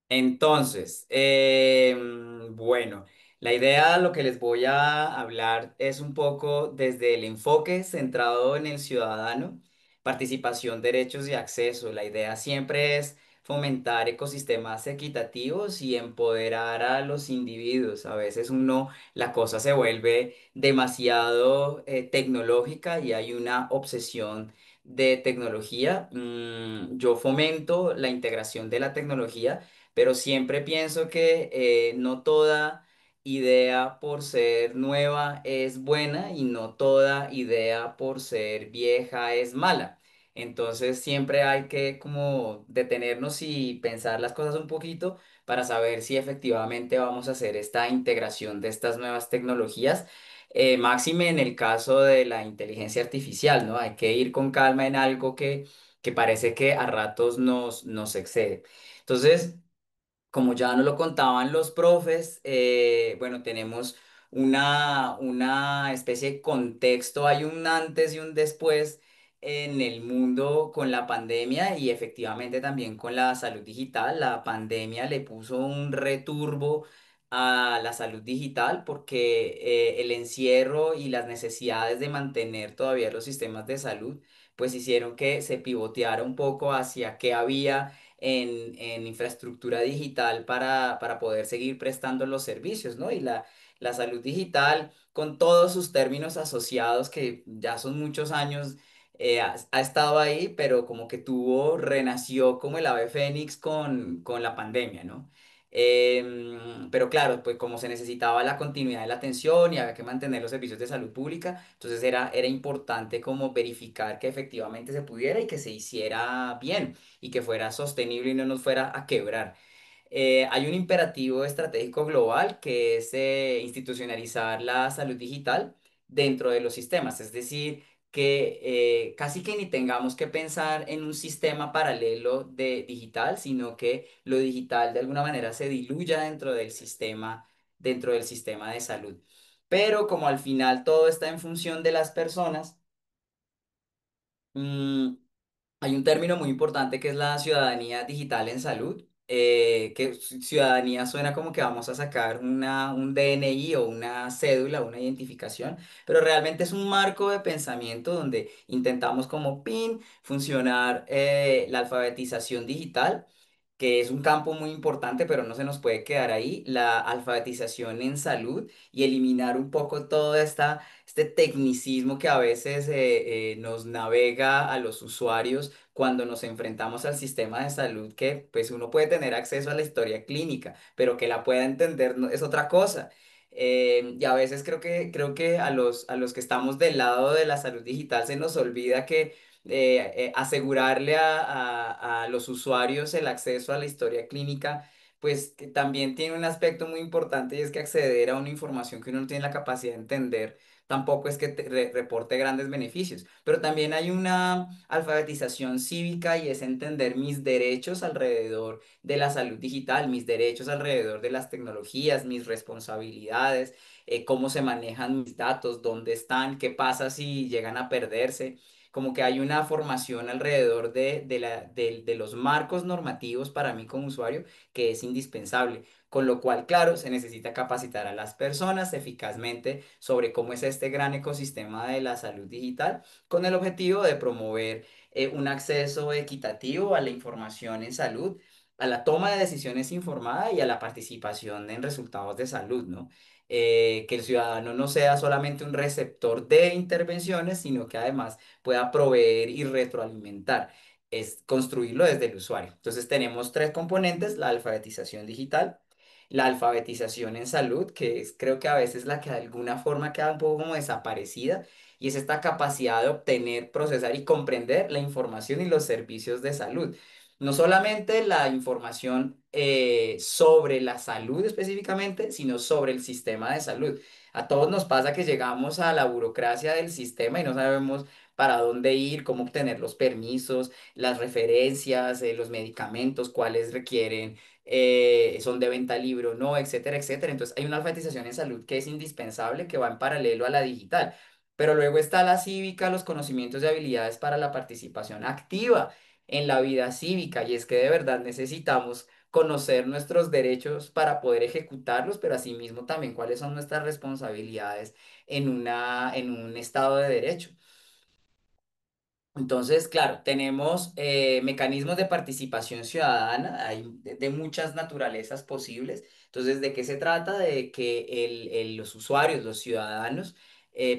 Entonces, bueno, la idea, lo que les voy a hablar es un poco desde el enfoque centrado en el ciudadano, participación, derechos y acceso. La idea siempre es fomentar ecosistemas equitativos y empoderar a los individuos. A veces la cosa se vuelve demasiado tecnológica y hay una obsesión de tecnología. Yo fomento la integración de la tecnología, pero siempre pienso que no toda idea por ser nueva es buena y no toda idea por ser vieja es mala. Entonces siempre hay que como detenernos y pensar las cosas un poquito para saber si efectivamente vamos a hacer esta integración de estas nuevas tecnologías. Máxime en el caso de la inteligencia artificial, ¿no? Hay que ir con calma en algo que parece que a ratos nos excede. Entonces, como ya nos lo contaban los profes, bueno, tenemos una especie de contexto, hay un antes y un después en el mundo con la pandemia y efectivamente también con la salud digital. La pandemia le puso un returbo a la salud digital porque el encierro y las necesidades de mantener todavía los sistemas de salud pues hicieron que se pivoteara un poco hacia qué había en infraestructura digital para poder seguir prestando los servicios, ¿no? Y la salud digital, con todos sus términos asociados, que ya son muchos años, ha estado ahí, pero como que renació como el ave fénix con la pandemia, ¿no? Pero claro, pues como se necesitaba la continuidad de la atención y había que mantener los servicios de salud pública, entonces era importante como verificar que efectivamente se pudiera y que se hiciera bien y que fuera sostenible y no nos fuera a quebrar. Hay un imperativo estratégico global que es institucionalizar la salud digital dentro de los sistemas, es decir, que casi que ni tengamos que pensar en un sistema paralelo de digital, sino que lo digital de alguna manera se diluya dentro del sistema de salud. Pero como al final todo está en función de las personas, mm, hay un término muy importante que es la ciudadanía digital en salud, que ciudadanía suena como que vamos a sacar un DNI o una cédula, una identificación, pero realmente es un marco de pensamiento donde intentamos como PIN funcionar la alfabetización digital, que es un campo muy importante, pero no se nos puede quedar ahí, la alfabetización en salud y eliminar un poco todo este tecnicismo que a veces nos navega a los usuarios cuando nos enfrentamos al sistema de salud, que pues uno puede tener acceso a la historia clínica, pero que la pueda entender es otra cosa. Y a veces creo que a los que estamos del lado de la salud digital se nos olvida que asegurarle a los usuarios el acceso a la historia clínica, pues que también tiene un aspecto muy importante y es que acceder a una información que uno no tiene la capacidad de entender tampoco es que reporte grandes beneficios, pero también hay una alfabetización cívica y es entender mis derechos alrededor de la salud digital, mis derechos alrededor de las tecnologías, mis responsabilidades, cómo se manejan mis datos, dónde están, qué pasa si llegan a perderse. como que hay una formación alrededor de los marcos normativos para mí como usuario que es indispensable. Con lo cual, claro, se necesita capacitar a las personas eficazmente sobre cómo es este gran ecosistema de la salud digital, con el objetivo de promover un acceso equitativo a la información en salud, a la toma de decisiones informada y a la participación en resultados de salud, ¿no? Que el ciudadano no sea solamente un receptor de intervenciones, sino que además pueda proveer y retroalimentar, es construirlo desde el usuario. Entonces tenemos tres componentes: la alfabetización digital, la alfabetización en salud, que es creo que a veces la que de alguna forma queda un poco como desaparecida, y es esta capacidad de obtener, procesar y comprender la información y los servicios de salud. No solamente la información sobre la salud específicamente, sino sobre el sistema de salud. A todos nos pasa que llegamos a la burocracia del sistema y no sabemos para dónde ir, cómo obtener los permisos, las referencias, los medicamentos, cuáles requieren, son de venta libre o no, etcétera, etcétera. Entonces hay una alfabetización en salud que es indispensable, que va en paralelo a la digital. Pero luego está la cívica, los conocimientos y habilidades para la participación activa en la vida cívica. Y es que de verdad necesitamos conocer nuestros derechos para poder ejecutarlos, pero asimismo también cuáles son nuestras responsabilidades en un estado de derecho. Entonces, claro, tenemos mecanismos de participación ciudadana, hay de muchas naturalezas posibles. Entonces, ¿de qué se trata? De que los usuarios, los ciudadanos,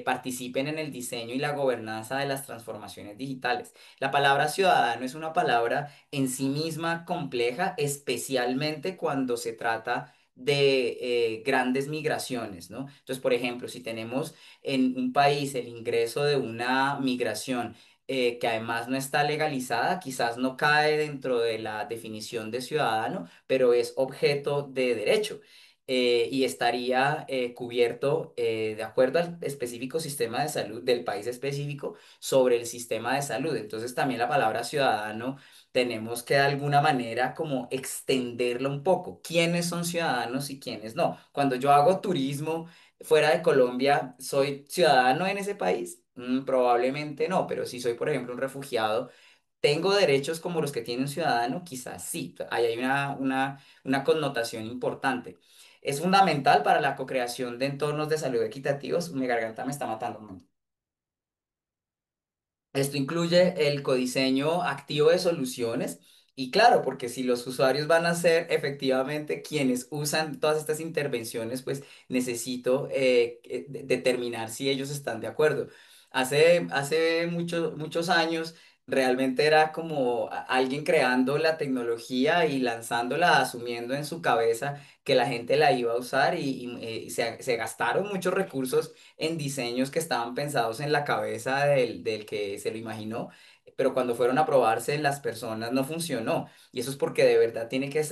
participen en el diseño y la gobernanza de las transformaciones digitales. La palabra ciudadano es una palabra en sí misma compleja, especialmente cuando se trata de grandes migraciones, ¿no? Entonces, por ejemplo, si tenemos en un país el ingreso de una migración, que además no está legalizada, quizás no cae dentro de la definición de ciudadano, pero es objeto de derecho. Y estaría cubierto de acuerdo al específico sistema de salud del país específico sobre el sistema de salud. Entonces también la palabra ciudadano tenemos que de alguna manera como extenderla un poco. ¿Quiénes son ciudadanos y quiénes no? Cuando yo hago turismo fuera de Colombia, ¿soy ciudadano en ese país? Probablemente no, pero si soy, por ejemplo, un refugiado, ¿tengo derechos como los que tiene un ciudadano? Quizás sí. Ahí hay una connotación importante. Es fundamental para la co-creación de entornos de salud equitativos. Mi garganta me está matando un momento. Esto incluye el codiseño activo de soluciones y claro, porque si los usuarios van a ser efectivamente quienes usan todas estas intervenciones, pues necesito determinar si ellos están de acuerdo. Hace muchos años realmente era como alguien creando la tecnología y lanzándola, asumiendo en su cabeza que la gente la iba a usar y se gastaron muchos recursos en diseños que estaban pensados en la cabeza del que se lo imaginó, pero cuando fueron a probarse en las personas no funcionó. Y eso es porque de verdad tiene que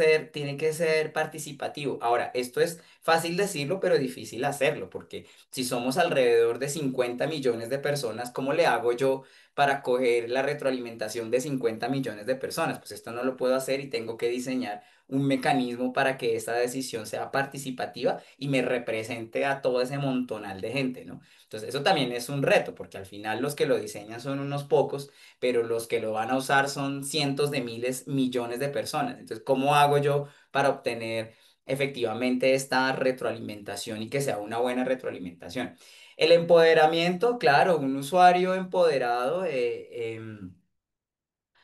ser participativo. Ahora, esto es fácil decirlo, pero difícil hacerlo, porque si somos alrededor de 50 millones de personas, ¿cómo le hago yo para coger la retroalimentación de 50 millones de personas? Pues esto no lo puedo hacer y tengo que diseñar un mecanismo para que esta decisión sea participativa y me represente a todo ese montonal de gente, ¿no? Entonces, eso también es un reto, porque al final los que lo diseñan son unos pocos, pero los que lo van a usar son cientos de miles, millones de personas. Entonces, ¿cómo hago yo para obtener efectivamente esta retroalimentación y que sea una buena retroalimentación? El empoderamiento, claro, un usuario empoderado.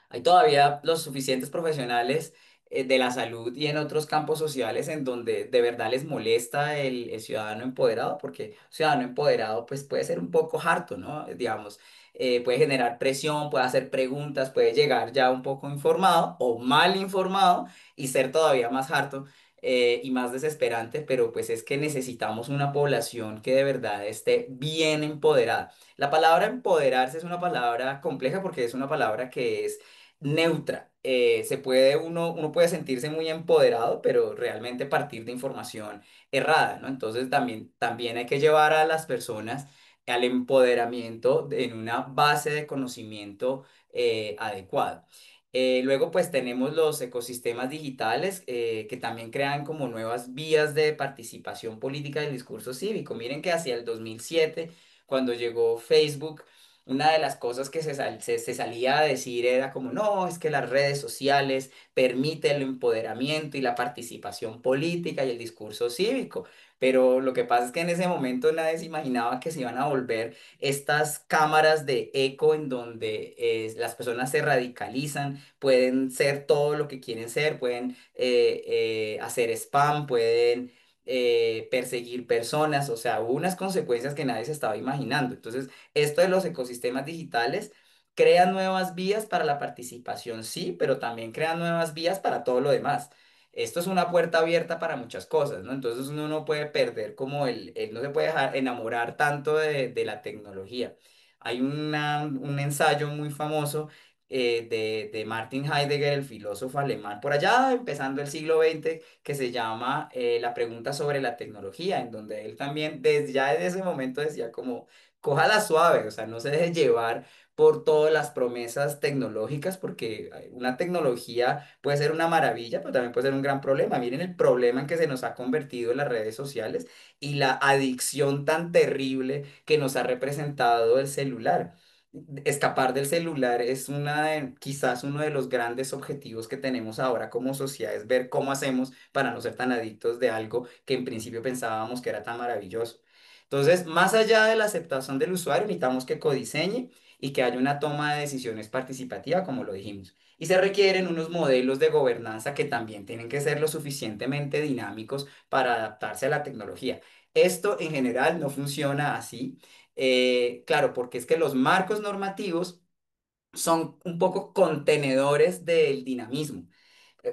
Hay todavía los suficientes profesionales de la salud y en otros campos sociales en donde de verdad les molesta el ciudadano empoderado, porque ciudadano empoderado pues puede ser un poco harto, ¿no? Digamos, puede generar presión, puede hacer preguntas, puede llegar ya un poco informado o mal informado y ser todavía más harto. Y más desesperante, pero pues es que necesitamos una población que de verdad esté bien empoderada. La palabra empoderarse es una palabra compleja porque es una palabra que es neutra. Uno puede sentirse muy empoderado, pero realmente partir de información errada, ¿no? Entonces también hay que llevar a las personas al empoderamiento en una base de conocimiento adecuada. Luego, pues tenemos los ecosistemas digitales que también crean como nuevas vías de participación política del discurso cívico. Miren que hacia el 2007, cuando llegó Facebook, una de las cosas que se salía a decir era como, no, es que las redes sociales permiten el empoderamiento y la participación política y el discurso cívico. Pero lo que pasa es que en ese momento nadie se imaginaba que se iban a volver estas cámaras de eco en donde las personas se radicalizan, pueden ser todo lo que quieren ser, pueden hacer spam, pueden perseguir personas, o sea, hubo unas consecuencias que nadie se estaba imaginando. Entonces, esto de los ecosistemas digitales crean nuevas vías para la participación, sí, pero también crean nuevas vías para todo lo demás. Esto es una puerta abierta para muchas cosas, ¿no? Entonces uno no puede perder como no se puede dejar enamorar tanto de la tecnología. Hay un ensayo muy famoso de Martin Heidegger, el filósofo alemán, por allá empezando el siglo XX, que se llama La pregunta sobre la tecnología, en donde él también desde ya desde ese momento decía como, cójala suave, o sea, no se deje llevar por todas las promesas tecnológicas, porque una tecnología puede ser una maravilla, pero también puede ser un gran problema. Miren el problema en que se nos ha convertido en las redes sociales y la adicción tan terrible que nos ha representado el celular. Escapar del celular es quizás uno de los grandes objetivos que tenemos ahora como sociedad, es ver cómo hacemos para no ser tan adictos de algo que en principio pensábamos que era tan maravilloso. Entonces, más allá de la aceptación del usuario, necesitamos que codiseñe y que haya una toma de decisiones participativa, como lo dijimos. Y se requieren unos modelos de gobernanza que también tienen que ser lo suficientemente dinámicos para adaptarse a la tecnología. Esto en general no funciona así. Claro, porque es que los marcos normativos son un poco contenedores del dinamismo.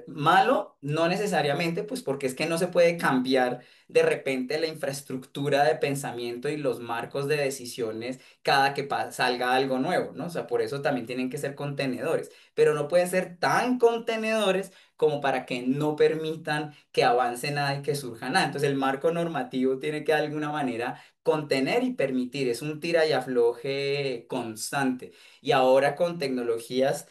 Malo, no necesariamente, pues porque es que no se puede cambiar de repente la infraestructura de pensamiento y los marcos de decisiones cada que salga algo nuevo, ¿no? O sea, por eso también tienen que ser contenedores, pero no pueden ser tan contenedores como para que no permitan que avance nada y que surja nada. Entonces el marco normativo tiene que de alguna manera contener y permitir, es un tira y afloje constante. Y ahora con tecnologías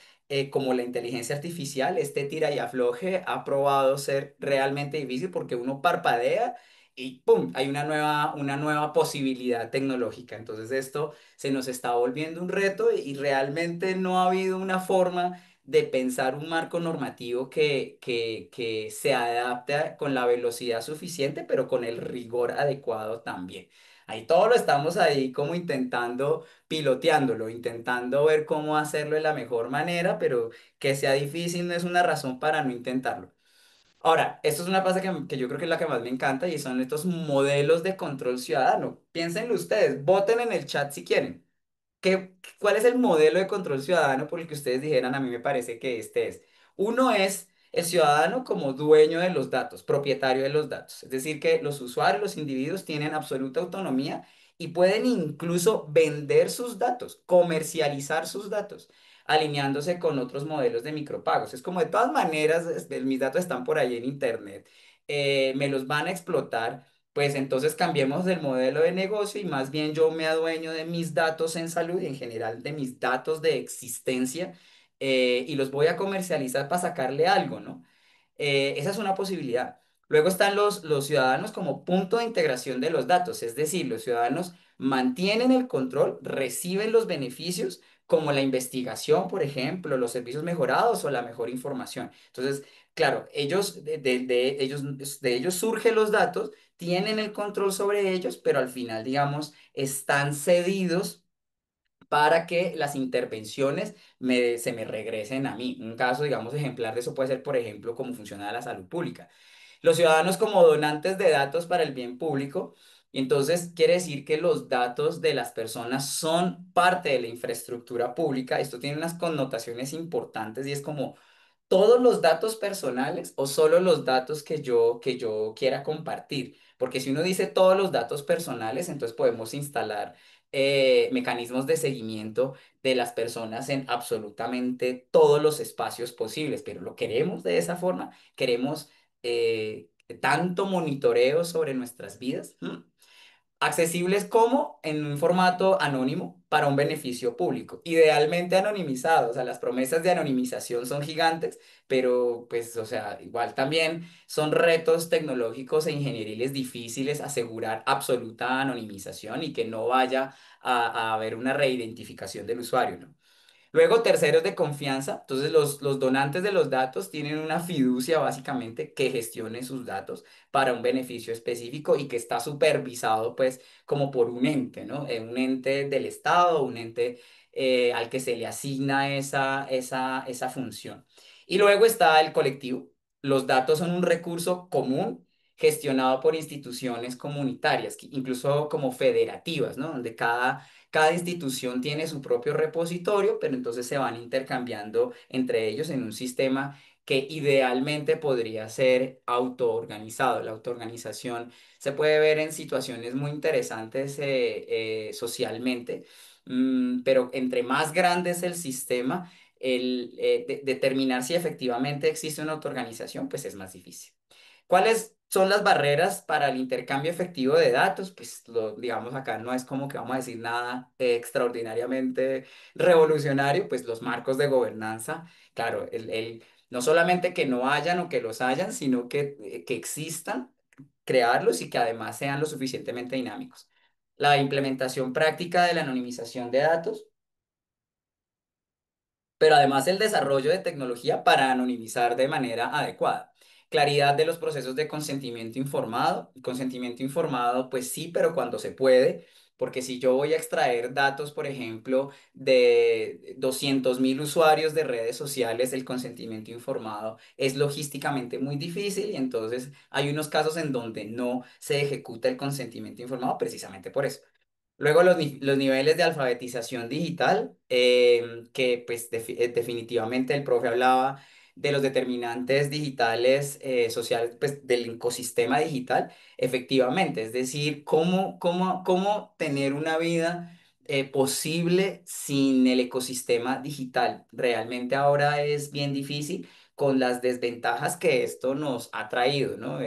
como la inteligencia artificial, este tira y afloje ha probado ser realmente difícil porque uno parpadea y ¡pum! Hay una nueva posibilidad tecnológica. Entonces esto se nos está volviendo un reto y realmente no ha habido una forma de pensar un marco normativo que se adapte con la velocidad suficiente, pero con el rigor adecuado también. Ahí todo lo estamos ahí como intentando piloteándolo, intentando ver cómo hacerlo de la mejor manera, pero que sea difícil no es una razón para no intentarlo. Ahora, esto es una cosa que yo creo que es la que más me encanta y son estos modelos de control ciudadano. Piénsenlo ustedes, voten en el chat si quieren. ¿Cuál es el modelo de control ciudadano por el que ustedes dijeran, a mí me parece que este es? Uno es el ciudadano como dueño de los datos, propietario de los datos. Es decir, que los usuarios, los individuos tienen absoluta autonomía y pueden incluso vender sus datos, comercializar sus datos, alineándose con otros modelos de micropagos. Es como de todas maneras, mis datos están por ahí en internet, me los van a explotar, pues entonces cambiemos el modelo de negocio y más bien yo me adueño de mis datos en salud y en general de mis datos de existencia, y los voy a comercializar para sacarle algo, ¿no? Esa es una posibilidad. Luego están los ciudadanos como punto de integración de los datos, es decir, los ciudadanos mantienen el control, reciben los beneficios como la investigación, por ejemplo, los servicios mejorados o la mejor información. Entonces, claro, de ellos surgen los datos, tienen el control sobre ellos, pero al final, digamos, están cedidos para que las intervenciones se me regresen a mí. Un caso, digamos, ejemplar de eso puede ser, por ejemplo, cómo funciona la salud pública. Los ciudadanos como donantes de datos para el bien público, y entonces quiere decir que los datos de las personas son parte de la infraestructura pública. Esto tiene unas connotaciones importantes y es como todos los datos personales o solo los datos que yo quiera compartir. Porque si uno dice todos los datos personales, entonces podemos instalar mecanismos de seguimiento de las personas en absolutamente todos los espacios posibles. Pero lo queremos de esa forma, queremos tanto monitoreo sobre nuestras vidas. accesibles como en un formato anónimo para un beneficio público, idealmente anonimizado. O sea, las promesas de anonimización son gigantes, pero pues, o sea, igual también son retos tecnológicos e ingenieriles difíciles asegurar absoluta anonimización y que no vaya a haber una reidentificación del usuario, ¿no? Luego, terceros de confianza. Entonces, los donantes de los datos tienen una fiducia básicamente que gestione sus datos para un beneficio específico y que está supervisado pues como por un ente, ¿no? Un ente del Estado, un ente al que se le asigna esa función. Y luego está el colectivo. Los datos son un recurso común gestionado por instituciones comunitarias, incluso como federativas, ¿no? Donde cada institución tiene su propio repositorio, pero entonces se van intercambiando entre ellos en un sistema que idealmente podría ser autoorganizado. La autoorganización se puede ver en situaciones muy interesantes socialmente, pero entre más grande es el sistema, determinar si efectivamente existe una autoorganización, pues es más difícil. ¿Cuáles son las barreras para el intercambio efectivo de datos? Pues digamos acá no es como que vamos a decir nada extraordinariamente revolucionario, pues los marcos de gobernanza, claro, no solamente que no hayan o que los hayan, sino que existan, crearlos y que además sean lo suficientemente dinámicos. La implementación práctica de la anonimización de datos, pero además el desarrollo de tecnología para anonimizar de manera adecuada. Claridad de los procesos de consentimiento informado. Consentimiento informado, pues sí, pero cuando se puede, porque si yo voy a extraer datos, por ejemplo, de 200.000 usuarios de redes sociales, el consentimiento informado es logísticamente muy difícil y entonces hay unos casos en donde no se ejecuta el consentimiento informado precisamente por eso. Luego los niveles de alfabetización digital, que pues definitivamente el profe hablaba de los determinantes digitales sociales, pues del ecosistema digital, efectivamente, es decir, cómo tener una vida posible sin el ecosistema digital. Realmente ahora es bien difícil con las desventajas que esto nos ha traído, ¿no?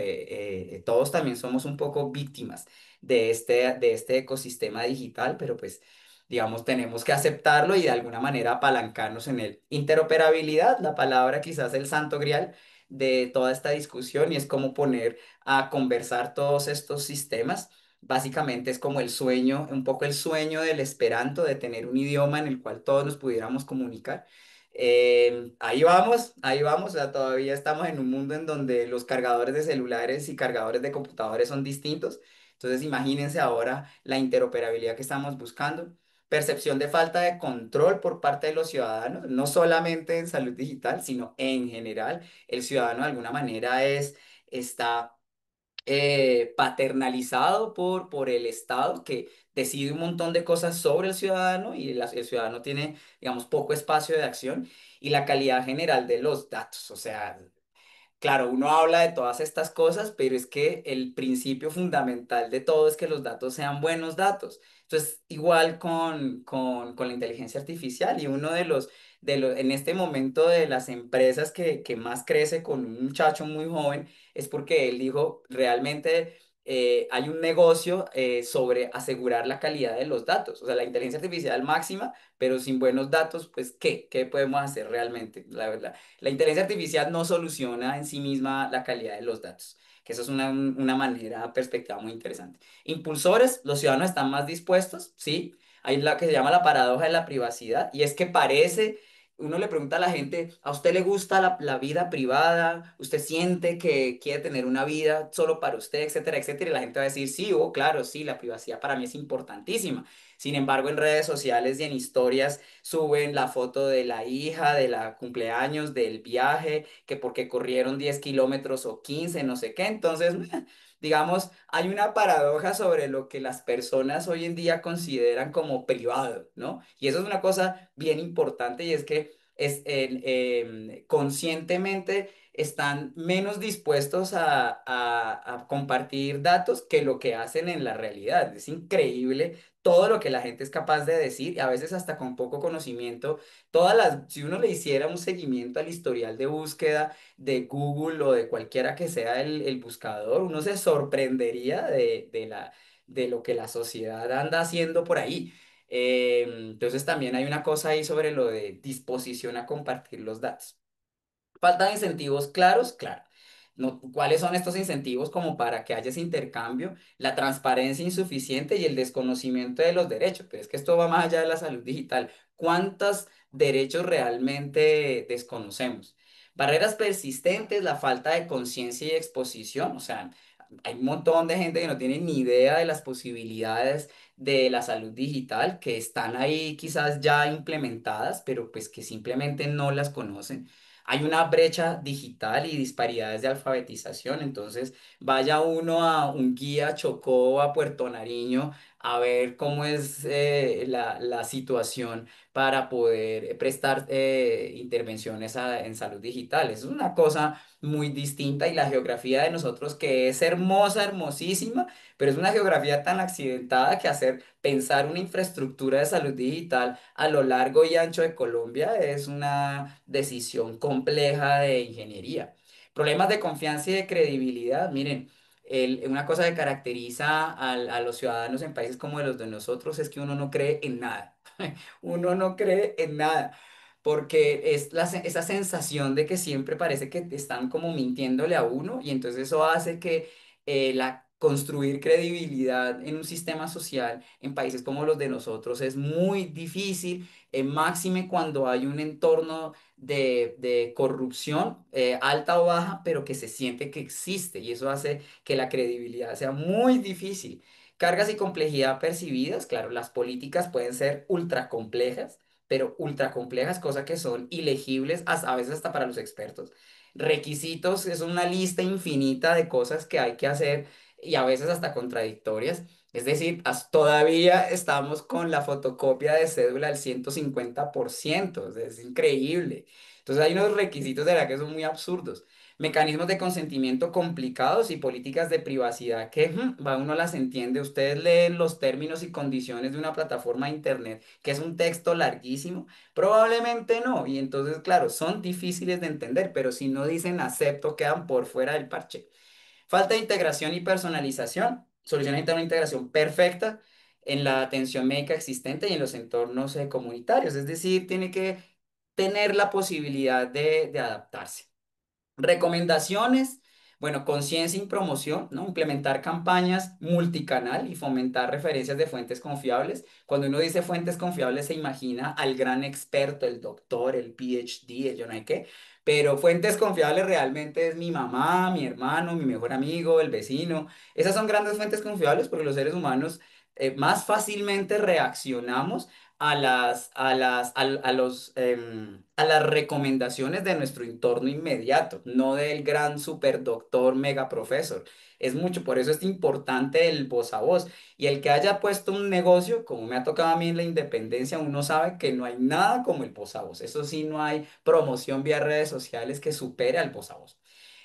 Todos también somos un poco víctimas de este ecosistema digital, pero pues, digamos, tenemos que aceptarlo y de alguna manera apalancarnos en él. Interoperabilidad, la palabra quizás el santo grial de toda esta discusión y es como poner a conversar todos estos sistemas. Básicamente es como el sueño, un poco el sueño del Esperanto, de tener un idioma en el cual todos nos pudiéramos comunicar. Ahí vamos, o sea, todavía estamos en un mundo en donde los cargadores de celulares y cargadores de computadores son distintos. Entonces, imagínense ahora la interoperabilidad que estamos buscando. Percepción de falta de control por parte de los ciudadanos, no solamente en salud digital, sino en general. El ciudadano de alguna manera está paternalizado por el Estado que decide un montón de cosas sobre el ciudadano y el ciudadano tiene, digamos, poco espacio de acción y la calidad general de los datos. O sea, claro, uno habla de todas estas cosas, pero es que el principio fundamental de todo es que los datos sean buenos datos. Entonces, igual con la inteligencia artificial y uno en este momento de las empresas que más crece con un muchacho muy joven es porque él dijo, realmente hay un negocio sobre asegurar la calidad de los datos. O sea, la inteligencia artificial máxima, pero sin buenos datos, pues, ¿qué? ¿Qué podemos hacer realmente? La verdad. La inteligencia artificial no soluciona en sí misma la calidad de los datos, que eso es una manera, perspectiva muy interesante. Impulsores, los ciudadanos están más dispuestos, ¿sí? Hay la que se llama la paradoja de la privacidad, y es que parece, uno le pregunta a la gente, ¿a usted le gusta la vida privada? ¿Usted siente que quiere tener una vida solo para usted, etcétera, etcétera? Y la gente va a decir, sí, oh, claro, sí, la privacidad para mí es importantísima. Sin embargo, en redes sociales y en historias suben la foto de la hija, de la cumpleaños, del viaje, que porque corrieron 10 kilómetros o 15 no sé qué. Entonces, digamos, hay una paradoja sobre lo que las personas hoy en día consideran como privado, ¿no? Y eso es una cosa bien importante y es que conscientemente están menos dispuestos a compartir datos que lo que hacen en la realidad. Es increíble todo lo que la gente es capaz de decir, y a veces hasta con poco conocimiento, si uno le hiciera un seguimiento al historial de búsqueda de Google o de cualquiera que sea el buscador, uno se sorprendería de lo que la sociedad anda haciendo por ahí. Entonces también hay una cosa ahí sobre lo de disposición a compartir los datos. Faltan incentivos claros, claro. No, ¿cuáles son estos incentivos como para que haya ese intercambio? La transparencia insuficiente y el desconocimiento de los derechos. Pero es que esto va más allá de la salud digital. ¿Cuántos derechos realmente desconocemos? Barreras persistentes, la falta de conciencia y exposición. O sea, hay un montón de gente que no tiene ni idea de las posibilidades de la salud digital, que están ahí quizás ya implementadas, pero pues que simplemente no las conocen. Hay una brecha digital y disparidades de alfabetización, entonces vaya uno a un guía Chocó a Puerto Nariño a ver cómo es la situación para poder prestar intervenciones en salud digital. Es una cosa muy distinta y la geografía de nosotros que es hermosa, hermosísima, pero es una geografía tan accidentada que hacer pensar una infraestructura de salud digital a lo largo y ancho de Colombia es una decisión compleja de ingeniería. Problemas de confianza y de credibilidad. Miren, una cosa que caracteriza a los ciudadanos en países como los de nosotros es que uno no cree en nada. Uno no cree en nada. Porque es esa sensación de que siempre parece que te están como mintiéndole a uno y entonces eso hace que construir credibilidad en un sistema social en países como los de nosotros es muy difícil, máxime cuando hay un entorno de corrupción, alta o baja, pero que se siente que existe y eso hace que la credibilidad sea muy difícil. Cargas y complejidad percibidas, claro, las políticas pueden ser ultra complejas, pero ultra complejas, cosas que son ilegibles a veces hasta para los expertos. Requisitos es una lista infinita de cosas que hay que hacer y a veces hasta contradictorias. Es decir, todavía estamos con la fotocopia de cédula al 150%, o sea, es increíble. Entonces hay unos requisitos de la que son muy absurdos. Mecanismos de consentimiento complicados y políticas de privacidad que uno las entiende. Ustedes leen los términos y condiciones de una plataforma de internet, que es un texto larguísimo, probablemente no. Y entonces, claro, son difíciles de entender, pero si no dicen acepto, quedan por fuera del parche. Falta de integración y personalización. Soluciones una integración perfecta en la atención médica existente y en los entornos comunitarios. Es decir, tiene que tener la posibilidad de adaptarse. Recomendaciones, bueno, conciencia y promoción, ¿no? Implementar campañas multicanal y fomentar referencias de fuentes confiables. Cuando uno dice fuentes confiables se imagina al gran experto, el doctor, el PhD, el yo no sé qué, pero fuentes confiables realmente es mi mamá, mi hermano, mi mejor amigo, el vecino. Esas son grandes fuentes confiables porque los seres humanos más fácilmente reaccionamos a las recomendaciones de nuestro entorno inmediato, no del gran superdoctor mega profesor. Es mucho, por eso es importante el voz a voz. Y el que haya puesto un negocio, como me ha tocado a mí en la independencia, uno sabe que no hay nada como el voz a voz. Eso sí, no hay promoción vía redes sociales que supere al voz a voz.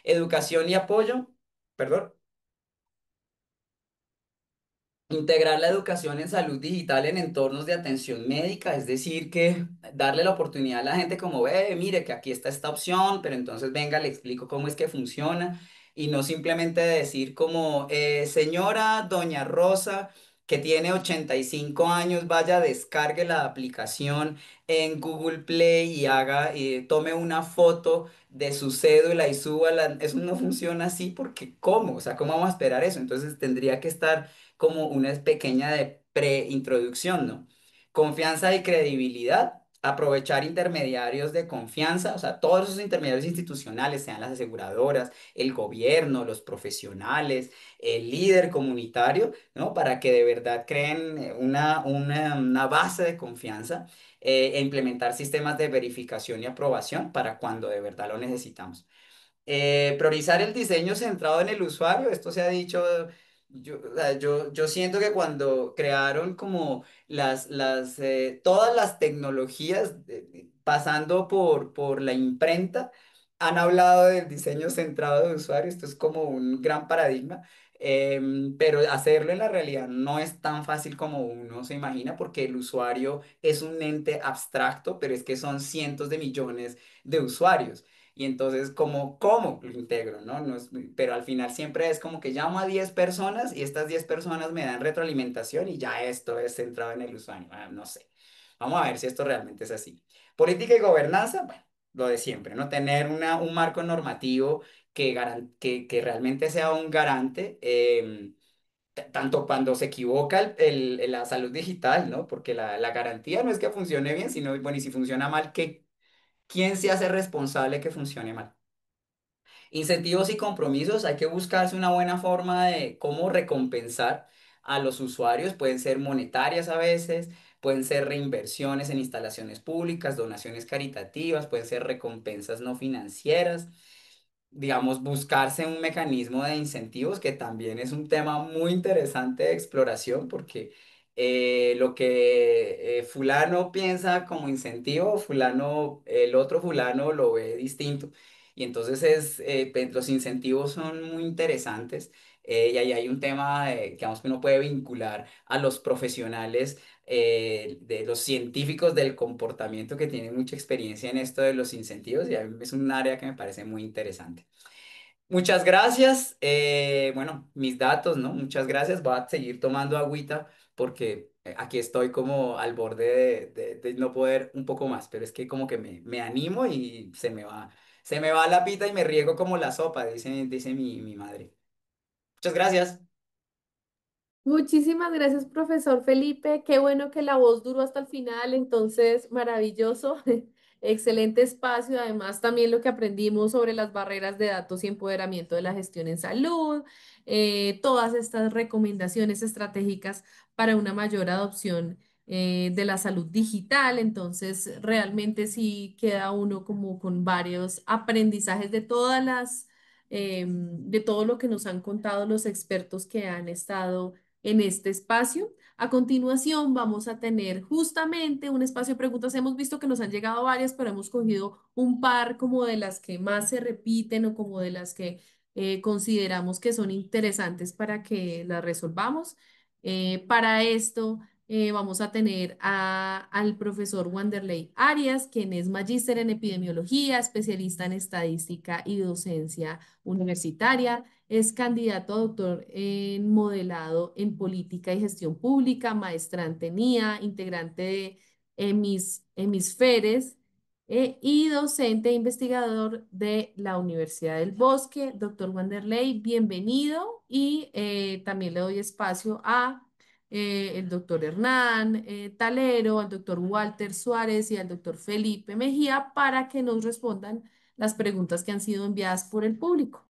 Educación y apoyo, perdón. Integrar la educación en salud digital en entornos de atención médica, es decir, que darle la oportunidad a la gente como, ve, mire que aquí está esta opción, pero entonces venga, le explico cómo es que funciona y no simplemente decir como, señora Doña Rosa, que tiene 85 años, vaya, descargue la aplicación en Google Play y haga, tome una foto de su cédula y súbala. Eso no funciona así porque ¿cómo? O sea, ¿cómo vamos a esperar eso? Entonces tendría que estar como una pequeña de preintroducción, ¿no? Confianza y credibilidad, aprovechar intermediarios de confianza, o sea, todos esos intermediarios institucionales, sean las aseguradoras, el gobierno, los profesionales, el líder comunitario, ¿no? Para que de verdad creen una base de confianza e implementar sistemas de verificación y aprobación para cuando de verdad lo necesitamos. Priorizar el diseño centrado en el usuario, esto se ha dicho, o sea, yo siento que cuando crearon como todas las tecnologías, pasando por la imprenta, han hablado del diseño centrado de usuario, esto es como un gran paradigma, pero hacerlo en la realidad no es tan fácil como uno se imagina, porque el usuario es un ente abstracto, pero es que son cientos de millones de usuarios. Y entonces, ¿cómo lo integro, no? Pero al final siempre es como que llamo a 10 personas y estas 10 personas me dan retroalimentación y ya esto es centrado en el usuario. No sé. Vamos a ver si esto realmente es así. Política y gobernanza, bueno, lo de siempre, ¿no? Tener un marco normativo que realmente sea un garante. Tanto cuando se equivoca la salud digital, ¿no? Porque la garantía no es que funcione bien, sino, bueno, y si funciona mal, ¿quién se hace responsable que funcione mal? Incentivos y compromisos, hay que buscarse una buena forma de cómo recompensar a los usuarios. Pueden ser monetarias a veces, pueden ser reinversiones en instalaciones públicas, donaciones caritativas, pueden ser recompensas no financieras. Digamos, buscarse un mecanismo de incentivos, que también es un tema muy interesante de exploración, porque lo que fulano piensa como incentivo, el otro fulano lo ve distinto. Y entonces los incentivos son muy interesantes, y ahí hay un tema digamos, que uno puede vincular a los profesionales, de los científicos del comportamiento que tienen mucha experiencia en esto de los incentivos, y a mí es un área que me parece muy interesante. Muchas gracias. Bueno, mis datos, ¿no? Muchas gracias. Voy a seguir tomando agüita porque aquí estoy como al borde de no poder un poco más, pero es que como que me animo y se me va la pita y me riego como la sopa, dice mi madre. Muchas gracias. Muchísimas gracias, profesor Felipe. Qué bueno que la voz duró hasta el final, entonces maravilloso. Excelente espacio. Además, también lo que aprendimos sobre las barreras de datos y empoderamiento de la gestión en salud, todas estas recomendaciones estratégicas para una mayor adopción de la salud digital. Entonces, realmente sí queda uno como con varios aprendizajes de de todo lo que nos han contado los expertos que han estado en este espacio. A continuación vamos a tener justamente un espacio de preguntas. Hemos visto que nos han llegado varias, pero hemos cogido un par como de las que más se repiten o como de las que consideramos que son interesantes para que las resolvamos. Para esto vamos a tener al profesor Wanderley Arias, quien es magíster en epidemiología, especialista en estadística y docencia universitaria. Es candidato a doctor en modelado en política y gestión pública, maestrante en IA, integrante de Hemisferes, y docente e investigador de la Universidad del Bosque. Doctor Wanderley, bienvenido, y también le doy espacio a el doctor Hernán Talero, al doctor Walter Suárez y al doctor Felipe Mejía para que nos respondan las preguntas que han sido enviadas por el público.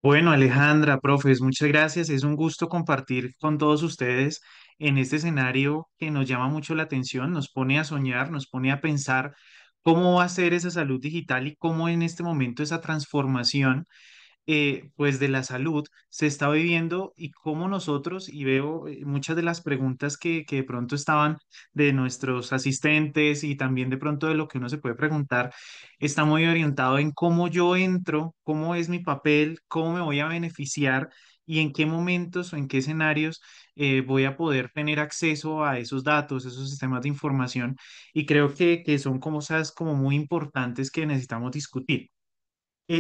Bueno, Alejandra, profes, muchas gracias. Es un gusto compartir con todos ustedes en este escenario que nos llama mucho la atención, nos pone a soñar, nos pone a pensar cómo va a ser esa salud digital y cómo en este momento esa transformación pues de la salud se está viviendo y cómo nosotros, y veo muchas de las preguntas que de pronto estaban de nuestros asistentes y también de pronto de lo que uno se puede preguntar, está muy orientado en cómo yo entro, cómo es mi papel, cómo me voy a beneficiar y en qué momentos o en qué escenarios voy a poder tener acceso a esos datos, esos sistemas de información, y creo que son cosas como muy importantes que necesitamos discutir.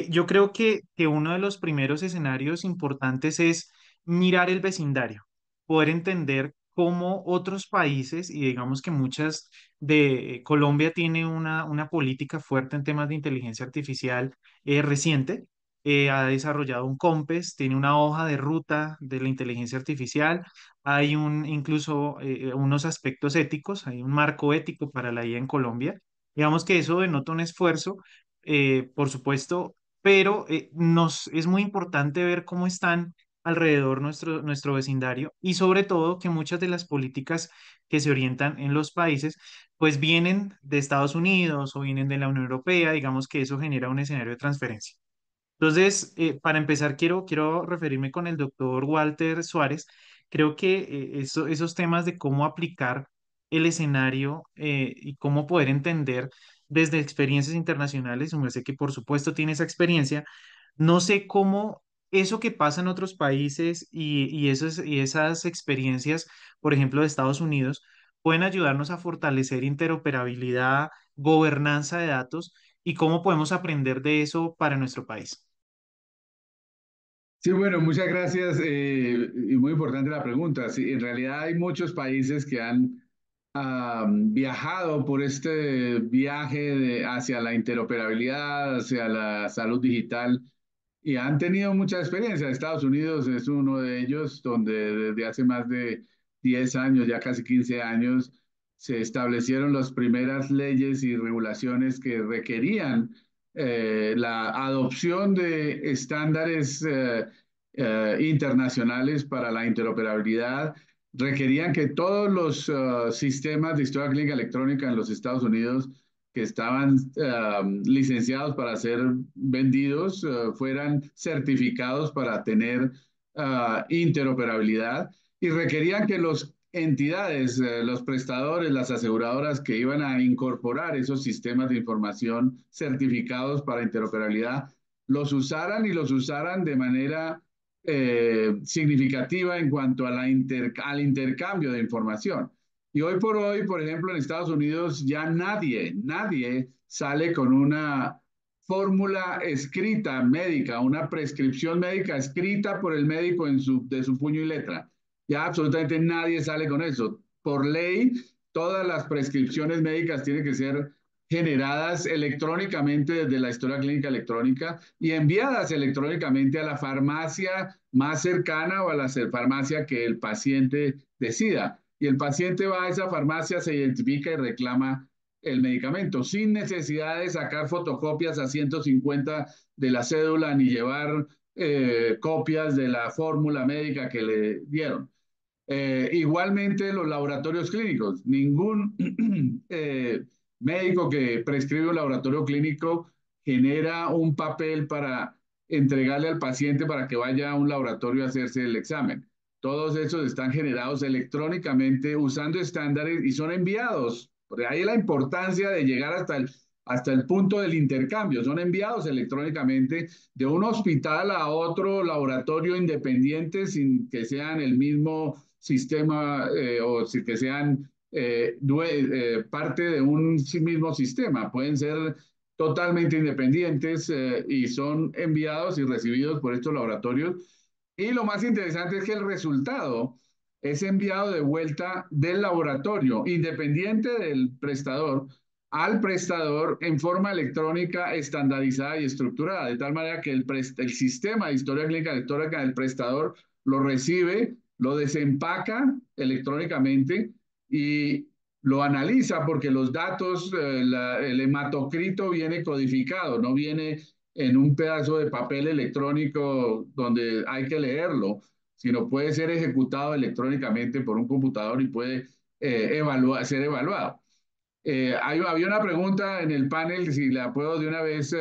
Yo creo que uno de los primeros escenarios importantes es mirar el vecindario, poder entender cómo otros países, y digamos que muchas de Colombia tiene una política fuerte en temas de inteligencia artificial reciente, ha desarrollado un COMPES, tiene una hoja de ruta de la inteligencia artificial, hay incluso unos aspectos éticos, hay un marco ético para la IA en Colombia. Digamos que eso denota un esfuerzo, por supuesto, pero es muy importante ver cómo están alrededor nuestro vecindario, y sobre todo que muchas de las políticas que se orientan en los países pues vienen de Estados Unidos o vienen de la Unión Europea. Digamos que eso genera un escenario de transferencia. Entonces, para empezar, quiero referirme con el doctor Walter Suárez. Creo que esos temas de cómo aplicar el escenario y cómo poder entender desde experiencias internacionales, me sé que por supuesto tiene esa experiencia, no sé cómo eso que pasa en otros países y esas experiencias, por ejemplo, de Estados Unidos, pueden ayudarnos a fortalecer interoperabilidad, gobernanza de datos y cómo podemos aprender de eso para nuestro país. Sí, bueno, muchas gracias. Y muy importante la pregunta. Sí, en realidad hay muchos países que han viajado por este viaje hacia la interoperabilidad, hacia la salud digital y han tenido mucha experiencia. Estados Unidos es uno de ellos, donde desde hace más de 10 años, ya casi 15 años, se establecieron las primeras leyes y regulaciones que requerían la adopción de estándares internacionales para la interoperabilidad, requerían que todos los sistemas de historia clínica electrónica en los Estados Unidos que estaban licenciados para ser vendidos fueran certificados para tener interoperabilidad y requerían que los entidades, los prestadores, las aseguradoras que iban a incorporar esos sistemas de información certificados para interoperabilidad, los usaran y los usaran de manera significativa en cuanto a al intercambio de información. Y hoy por hoy, por ejemplo, en Estados Unidos ya nadie sale con una fórmula escrita médica, una prescripción médica escrita por el médico de su puño y letra. Ya absolutamente nadie sale con eso. Por ley, todas las prescripciones médicas tienen que ser generadas electrónicamente desde la historia clínica electrónica y enviadas electrónicamente a la farmacia más cercana o a la farmacia que el paciente decida. Y el paciente va a esa farmacia, se identifica y reclama el medicamento sin necesidad de sacar fotocopias a 150 de la cédula ni llevar copias de la fórmula médica que le dieron. Igualmente los laboratorios clínicos. Ningún médico que prescribe un laboratorio clínico genera un papel para entregarle al paciente para que vaya a un laboratorio a hacerse el examen. Todos esos están generados electrónicamente usando estándares y son enviados. Por ahí la importancia de llegar hasta el punto del intercambio. Son enviados electrónicamente de un hospital a otro laboratorio independiente sin que sean el mismo sistema o si que sean parte de un mismo sistema. Pueden ser totalmente independientes y son enviados y recibidos por estos laboratorios. Y lo más interesante es que el resultado es enviado de vuelta del laboratorio, independiente del prestador, al prestador en forma electrónica estandarizada y estructurada, de tal manera que el sistema de historia clínica electrónica del prestador lo recibe, lo desempaca electrónicamente y lo analiza porque los datos, el hematocrito viene codificado, no viene en un pedazo de papel electrónico donde hay que leerlo, sino puede ser ejecutado electrónicamente por un computador y puede ser evaluado. Había una pregunta en el panel, si la puedo de una vez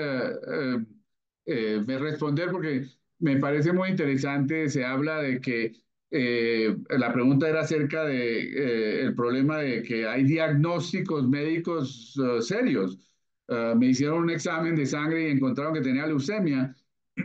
responder, porque me parece muy interesante. Se habla de que la pregunta era acerca de el problema de que hay diagnósticos médicos serios. Me hicieron un examen de sangre y encontraron que tenía leucemia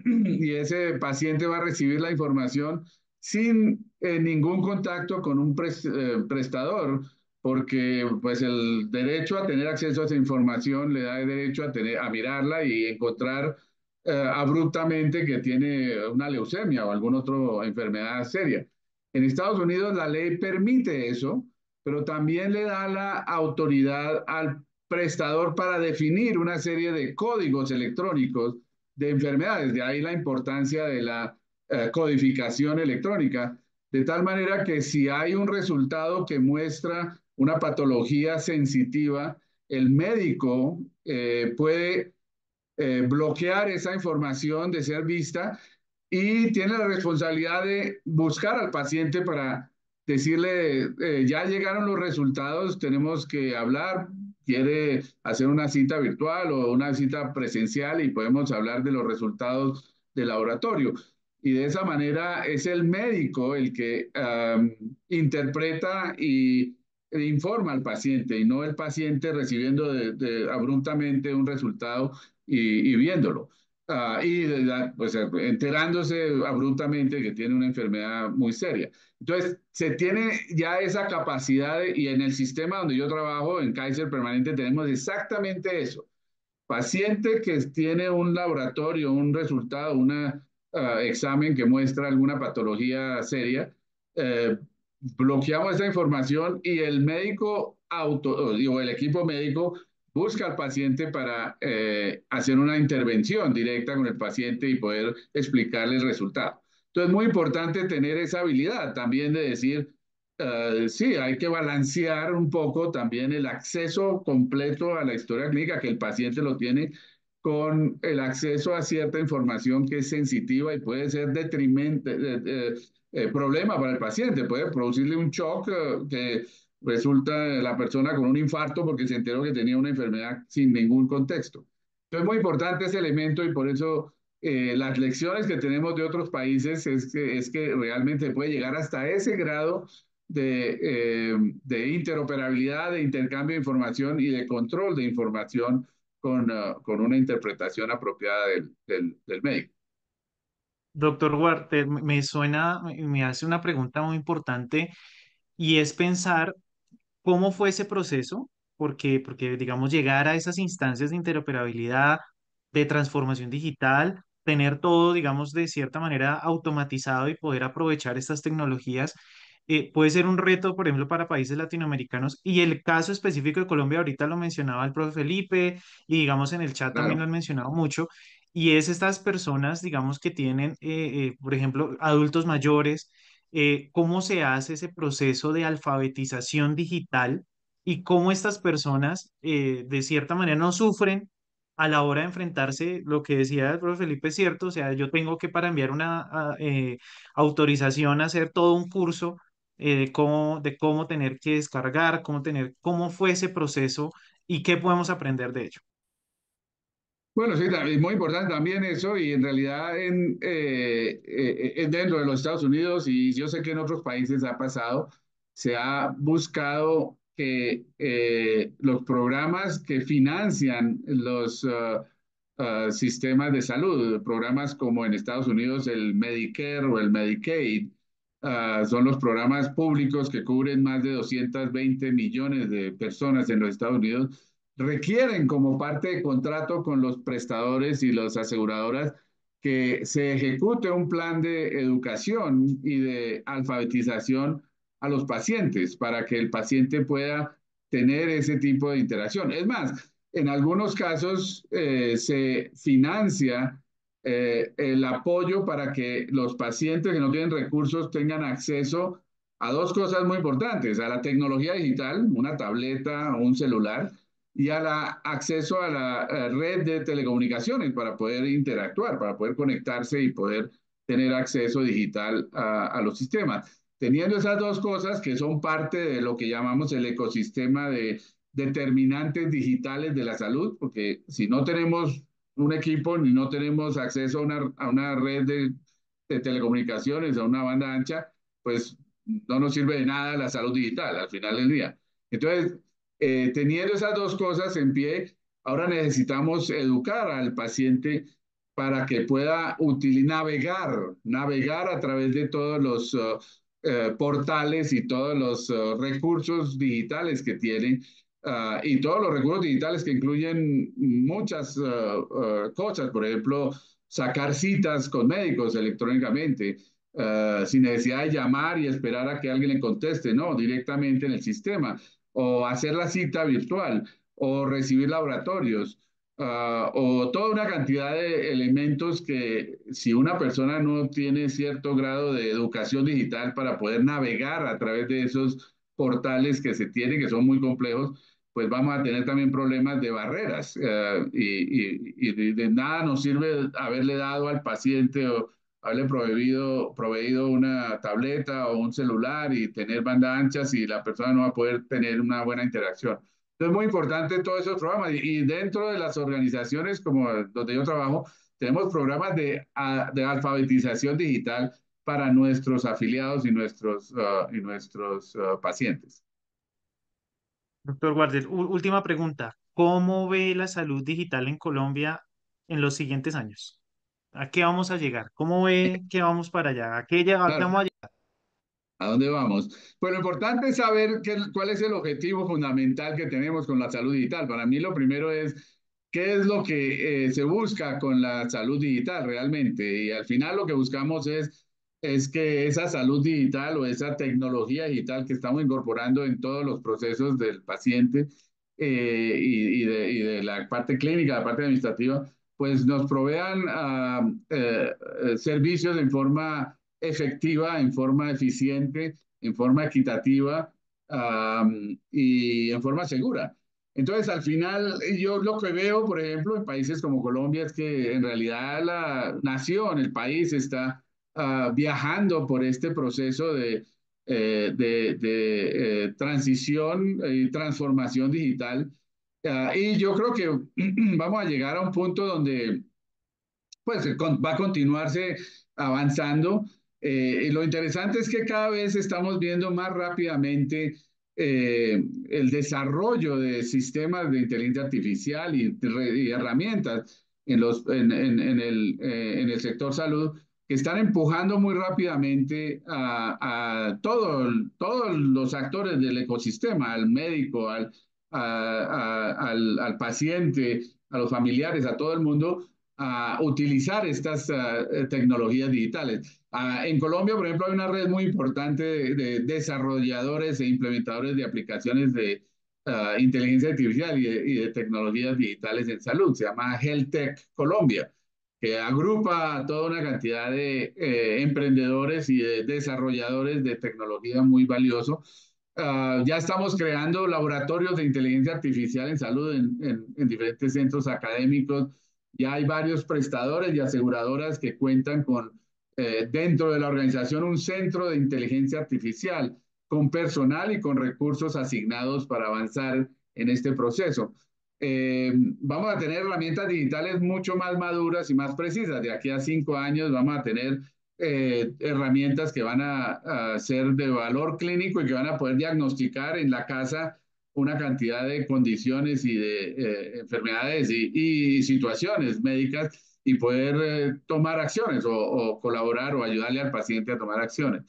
y ese paciente va a recibir la información sin ningún contacto con un prestador porque pues el derecho a tener acceso a esa información le da el derecho a mirarla y encontrar abruptamente que tiene una leucemia o alguna otra enfermedad seria. En Estados Unidos la ley permite eso, pero también le da la autoridad al prestador para definir una serie de códigos electrónicos de enfermedades. De ahí la importancia de la codificación electrónica, de tal manera que si hay un resultado que muestra una patología sensitiva, el médico puede bloquear esa información de ser vista y tiene la responsabilidad de buscar al paciente para decirle, ya llegaron los resultados, tenemos que hablar, quiere hacer una cita virtual o una cita presencial y podemos hablar de los resultados del laboratorio. Y de esa manera es el médico el que interpreta y informa al paciente y no el paciente recibiendo abruptamente un resultado y viéndolo. Pues enterándose abruptamente que tiene una enfermedad muy seria. Entonces, se tiene ya esa capacidad y en el sistema donde yo trabajo, en Kaiser Permanente, tenemos exactamente eso. paciente que tiene un laboratorio, un resultado, un examen que muestra alguna patología seria, eh, bloqueamos esa información y el médico o el equipo médico busca al paciente para hacer una intervención directa con el paciente y poder explicarle el resultado. Entonces, es muy importante tener esa habilidad también de decir, sí, hay que balancear un poco también el acceso completo a la historia clínica, que el paciente lo tiene, con el acceso a cierta información que es sensitiva y puede ser problema para el paciente, puede producirle un shock que resulta la persona con un infarto porque se enteró que tenía una enfermedad sin ningún contexto. Entonces, es muy importante ese elemento y por eso las lecciones que tenemos de otros países es que realmente puede llegar hasta ese grado de interoperabilidad, de intercambio de información y de control de información con una interpretación apropiada del médico. Doctor Walter, me suena, me hace una pregunta muy importante y es pensar cómo fue ese proceso, porque digamos, llegar a esas instancias de interoperabilidad, de transformación digital, tener todo, digamos, de cierta manera automatizado y poder aprovechar estas tecnologías, puede ser un reto, por ejemplo, para países latinoamericanos. Y el caso específico de Colombia, ahorita lo mencionaba el profe Felipe, y digamos en el chat también lo Claro. han mencionado mucho, y es estas personas, digamos, que tienen, por ejemplo, adultos mayores, cómo se hace ese proceso de alfabetización digital y cómo estas personas, de cierta manera, no sufren a la hora de enfrentarse, lo que decía el profe Felipe es cierto, o sea, yo tengo que para enviar una autorización hacer todo un curso de cómo tener que descargar, cómo fue ese proceso y qué podemos aprender de ello. Bueno, sí, es muy importante también eso y en realidad dentro de los Estados Unidos y yo sé que en otros países ha pasado, se ha buscado que los programas que financian los sistemas de salud, programas como en Estados Unidos el Medicare o el Medicaid, son los programas públicos que cubren más de 220 millones de personas en los Estados Unidos requieren como parte de contrato con los prestadores y las aseguradoras que se ejecute un plan de educación y de alfabetización a los pacientes para que el paciente pueda tener ese tipo de interacción. Es más, en algunos casos se financia el apoyo para que los pacientes que no tienen recursos tengan acceso a dos cosas muy importantes, a la tecnología digital, una tableta o un celular, y al acceso a la red de telecomunicaciones para poder interactuar, para poder conectarse y poder tener acceso digital a los sistemas. Teniendo esas dos cosas que son parte de lo que llamamos el ecosistema de determinantes digitales de la salud, porque si no tenemos un equipo ni no tenemos acceso a una red de telecomunicaciones, a una banda ancha, pues no nos sirve de nada la salud digital al final del día. Entonces, teniendo esas dos cosas en pie, ahora necesitamos educar al paciente para que pueda navegar a través de todos los portales y todos los recursos digitales que tiene y todos los recursos digitales que incluyen muchas cosas, por ejemplo, sacar citas con médicos electrónicamente, sin necesidad de llamar y esperar a que alguien le conteste, no, directamente en el sistema o hacer la cita virtual, o recibir laboratorios, o toda una cantidad de elementos que si una persona no tiene cierto grado de educación digital para poder navegar a través de esos portales que se tienen, que son muy complejos, pues vamos a tener también problemas de barreras y de nada nos sirve haberle dado al paciente o haberle proveído una tableta o un celular y tener banda ancha si la persona no va a poder tener una buena interacción. Entonces, es muy importante todos esos programas y dentro de las organizaciones como donde yo trabajo, tenemos programas de alfabetización digital para nuestros afiliados y nuestros pacientes. Doctor Guardia, última pregunta. ¿Cómo ve la salud digital en Colombia en los siguientes años? ¿A qué vamos a llegar? ¿Cómo ve que vamos para allá? ¿A qué Claro, vamos a llegar? ¿a dónde vamos? Pues lo importante es saber cuál es el objetivo fundamental que tenemos con la salud digital. Para mí lo primero es ¿qué es lo que se busca con la salud digital realmente? Y al final lo que buscamos es que esa salud digital o esa tecnología digital que estamos incorporando en todos los procesos del paciente y de la parte clínica, la parte administrativa, pues nos provean servicios en forma efectiva, en forma eficiente, en forma equitativa y en forma segura. Entonces, al final, yo lo que veo, por ejemplo, en países como Colombia, es que en realidad la nación, el país está viajando por este proceso de transición y transformación digital. Y yo creo que vamos a llegar a un punto donde pues va a continuarse avanzando. Y lo interesante es que cada vez estamos viendo más rápidamente el desarrollo de sistemas de inteligencia artificial y herramientas en el sector salud que están empujando muy rápidamente todos los actores del ecosistema, al médico, al paciente, a los familiares, a todo el mundo, a utilizar estas tecnologías digitales. En Colombia, por ejemplo, hay una red muy importante de desarrolladores e implementadores de aplicaciones de inteligencia artificial y de tecnologías digitales en salud. Se llama Health Tech Colombia, que agrupa a toda una cantidad de emprendedores y de desarrolladores de tecnología muy valioso. Ya estamos creando laboratorios de inteligencia artificial en salud en diferentes centros académicos. Ya hay varios prestadores y aseguradoras que cuentan con, dentro de la organización, un centro de inteligencia artificial con personal y con recursos asignados para avanzar en este proceso. Vamos a tener herramientas digitales mucho más maduras y más precisas. De aquí a 5 años vamos a tener herramientas que van a ser de valor clínico y que van a poder diagnosticar en la casa una cantidad de condiciones y de enfermedades y situaciones médicas y poder tomar acciones o colaborar o ayudarle al paciente a tomar acciones.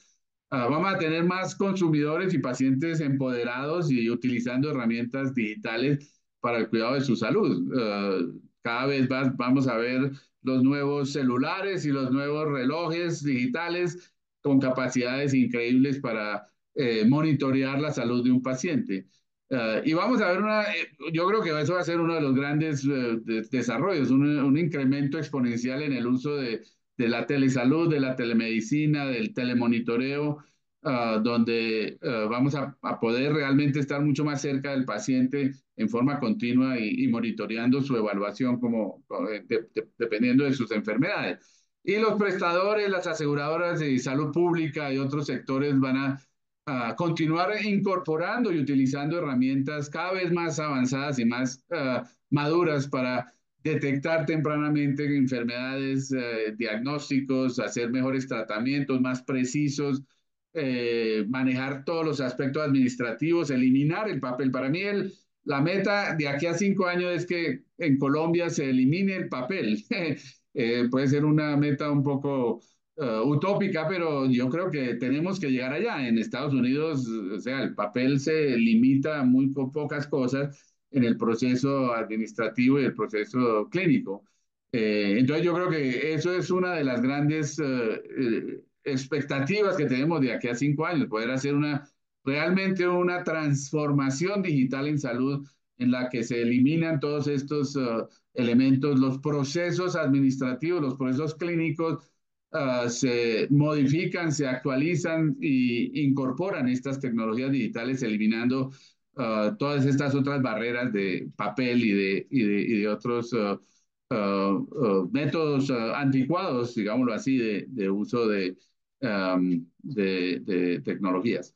Vamos a tener más consumidores y pacientes empoderados y utilizando herramientas digitales para el cuidado de su salud. Cada vez más vamos a ver los nuevos celulares y los nuevos relojes digitales con capacidades increíbles para monitorear la salud de un paciente. Y vamos a ver yo creo que eso va a ser uno de los grandes desarrollos, un incremento exponencial en el uso de la telesalud, de la telemedicina, del telemonitoreo, donde vamos a poder realmente estar mucho más cerca del paciente en forma continua y monitoreando su evaluación dependiendo de sus enfermedades. Y los prestadores, las aseguradoras de salud pública y otros sectores van a continuar incorporando y utilizando herramientas cada vez más avanzadas y más maduras para detectar tempranamente enfermedades, diagnósticos, hacer mejores tratamientos más precisos, manejar todos los aspectos administrativos, eliminar el papel. Para mí, la meta de aquí a 5 años es que en Colombia se elimine el papel. Puede ser una meta un poco utópica, pero yo creo que tenemos que llegar allá. En Estados Unidos, o sea, el papel se limita a muy pocas cosas en el proceso administrativo y el proceso clínico. Entonces yo creo que eso es una de las grandes expectativas que tenemos de aquí a 5 años, poder hacer realmente una transformación digital en salud en la que se eliminan todos estos elementos, los procesos administrativos, los procesos clínicos, se modifican, se actualizan e incorporan estas tecnologías digitales, eliminando todas estas otras barreras de papel y de otros métodos anticuados, digámoslo así, de uso de tecnologías.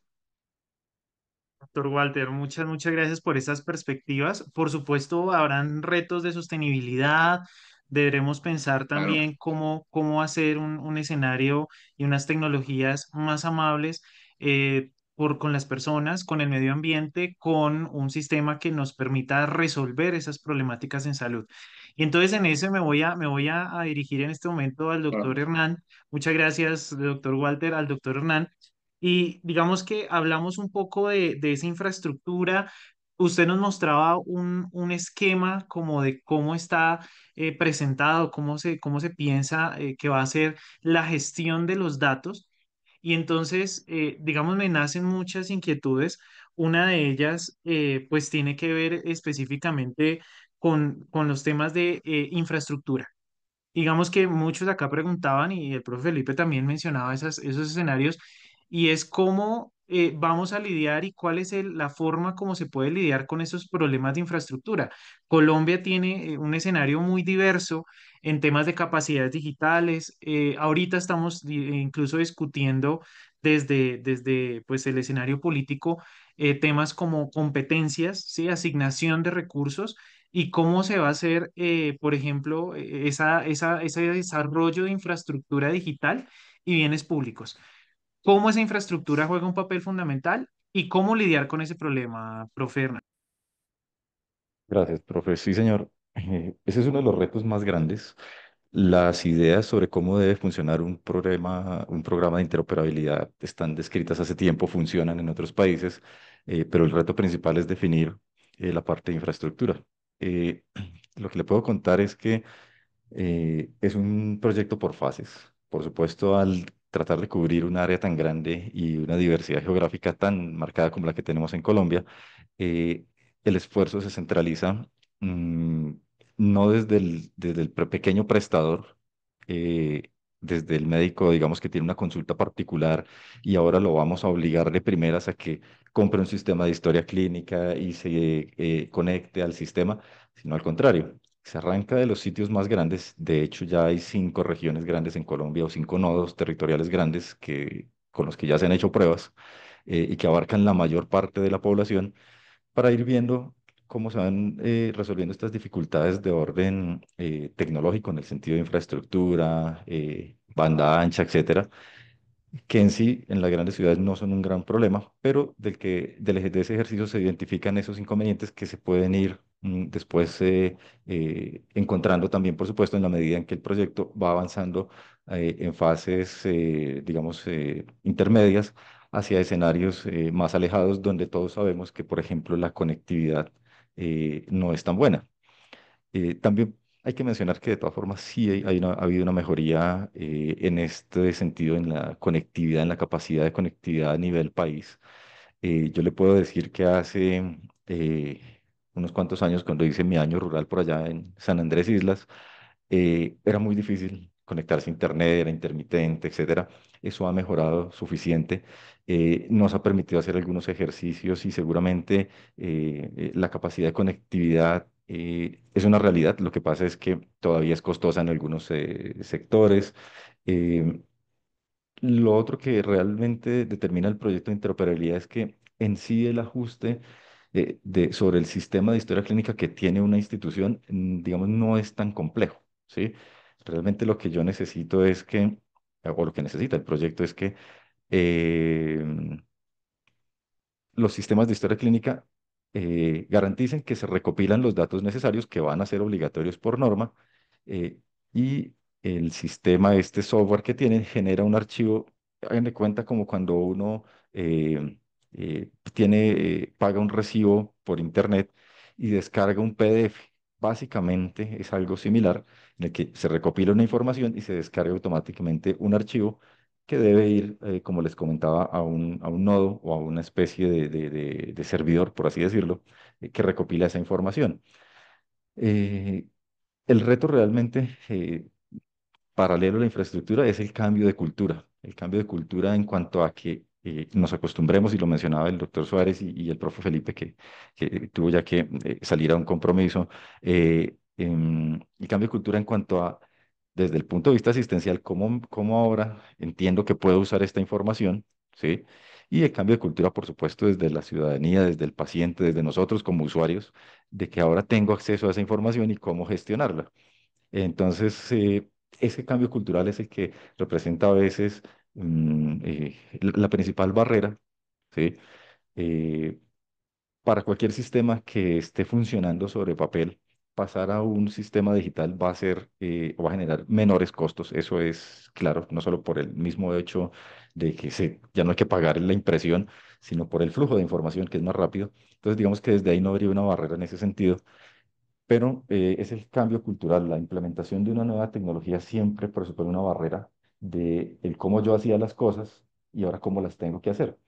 Doctor Walter, muchas gracias por estas perspectivas. Por supuesto, habrán retos de sostenibilidad. Deberemos pensar Claro. también cómo hacer un escenario y unas tecnologías más amables con las personas, con el medio ambiente, con un sistema que nos permita resolver esas problemáticas en salud. Y entonces en eso me voy a dirigir en este momento al doctor Hernán. Muchas gracias, doctor Walter, al doctor Hernán. Y digamos que hablamos un poco de esa infraestructura, usted nos mostraba un esquema como de cómo está presentado, cómo se piensa que va a ser la gestión de los datos. Y entonces, digamos, me nacen muchas inquietudes. Una de ellas, pues, tiene que ver específicamente con los temas de infraestructura. Digamos que muchos acá preguntaban y el profe Felipe también mencionaba esos escenarios y es cómo vamos a lidiar y cuál es la forma como se puede lidiar con esos problemas de infraestructura. Colombia tiene un escenario muy diverso en temas de capacidades digitales. Ahorita estamos incluso discutiendo desde pues, el escenario político temas como competencias, ¿sí? Asignación de recursos y cómo se va a hacer, por ejemplo, ese desarrollo de infraestructura digital y bienes públicos. Cómo esa infraestructura juega un papel fundamental y cómo lidiar con ese problema, profe Hernán. Gracias, profe. Sí, señor. Ese es uno de los retos más grandes. Las ideas sobre cómo debe funcionar un programa de interoperabilidad están descritas hace tiempo, funcionan en otros países, pero el reto principal es definir la parte de infraestructura. Eh, lo que le puedo contar es que es un proyecto por fases. Por supuesto, al tratar de cubrir un área tan grande y una diversidad geográfica tan marcada como la que tenemos en Colombia, eh, el esfuerzo se centraliza mm, no desde el pequeño prestador, eh, desde el médico, digamos que tiene una consulta particular y ahora lo vamos a obligar de primeras a que compre un sistema de historia clínica y se conecte al sistema, sino al contrario. Se arranca de los sitios más grandes. De hecho, ya hay 5 regiones grandes en Colombia o 5 nodos territoriales grandes con los que ya se han hecho pruebas y que abarcan la mayor parte de la población para ir viendo cómo se van resolviendo estas dificultades de orden tecnológico en el sentido de infraestructura, banda ancha, etcétera, que en sí en las grandes ciudades no son un gran problema, pero de ese ejercicio se identifican esos inconvenientes que se pueden ir después encontrando también, por supuesto, en la medida en que el proyecto va avanzando en fases, digamos, intermedias hacia escenarios más alejados donde todos sabemos que, por ejemplo, la conectividad no es tan buena. También hay que mencionar que de todas formas sí ha habido una mejoría en este sentido en la conectividad, en la capacidad de conectividad a nivel país. Yo le puedo decir que hace unos cuantos años, cuando hice mi año rural por allá en San Andrés Islas, era muy difícil conectarse a internet, era intermitente, etcétera. Eso ha mejorado suficiente. Nos ha permitido hacer algunos ejercicios y seguramente la capacidad de conectividad es una realidad. Lo que pasa es que todavía es costosa en algunos sectores. Eh, lo otro que realmente determina el proyecto de interoperabilidad es que en sí el ajuste sobre el sistema de historia clínica que tiene una institución, digamos, no es tan complejo, ¿sí? Realmente lo que yo necesito es que, o lo que necesita el proyecto es que eh, los sistemas de historia clínica garanticen que se recopilan los datos necesarios que van a ser obligatorios por norma eh, y el sistema, este software que tienen, genera un archivo, hagan de cuenta como cuando uno paga un recibo por internet y descarga un PDF. Básicamente es algo similar en el que se recopila una información y se descarga automáticamente un archivo que debe ir, como les comentaba, a un nodo o a una especie de servidor, por así decirlo, que recopila esa información. Eh, el reto realmente, paralelo a la infraestructura, es el cambio de cultura en cuanto a que nos acostumbremos, y lo mencionaba el doctor Suárez y el profe Felipe, que tuvo ya que salir a un compromiso, el cambio de cultura en cuanto a desde el punto de vista asistencial, cómo ahora entiendo que puedo usar esta información, ¿sí? Y el cambio de cultura, por supuesto, desde la ciudadanía, desde el paciente, desde nosotros como usuarios, de que ahora tengo acceso a esa información y cómo gestionarla. Entonces, ese cambio cultural es el que representa a veces la principal barrera, ¿sí? Eh, para cualquier sistema que esté funcionando sobre papel pasar a un sistema digital va a ser o va a generar menores costos. Eso es claro, no solo por el mismo hecho de que ya no hay que pagar la impresión, sino por el flujo de información que es más rápido. Entonces, digamos que desde ahí no habría una barrera en ese sentido, pero es el cambio cultural. La implementación de una nueva tecnología siempre presupone una barrera de el cómo yo hacía las cosas y ahora cómo las tengo que hacer.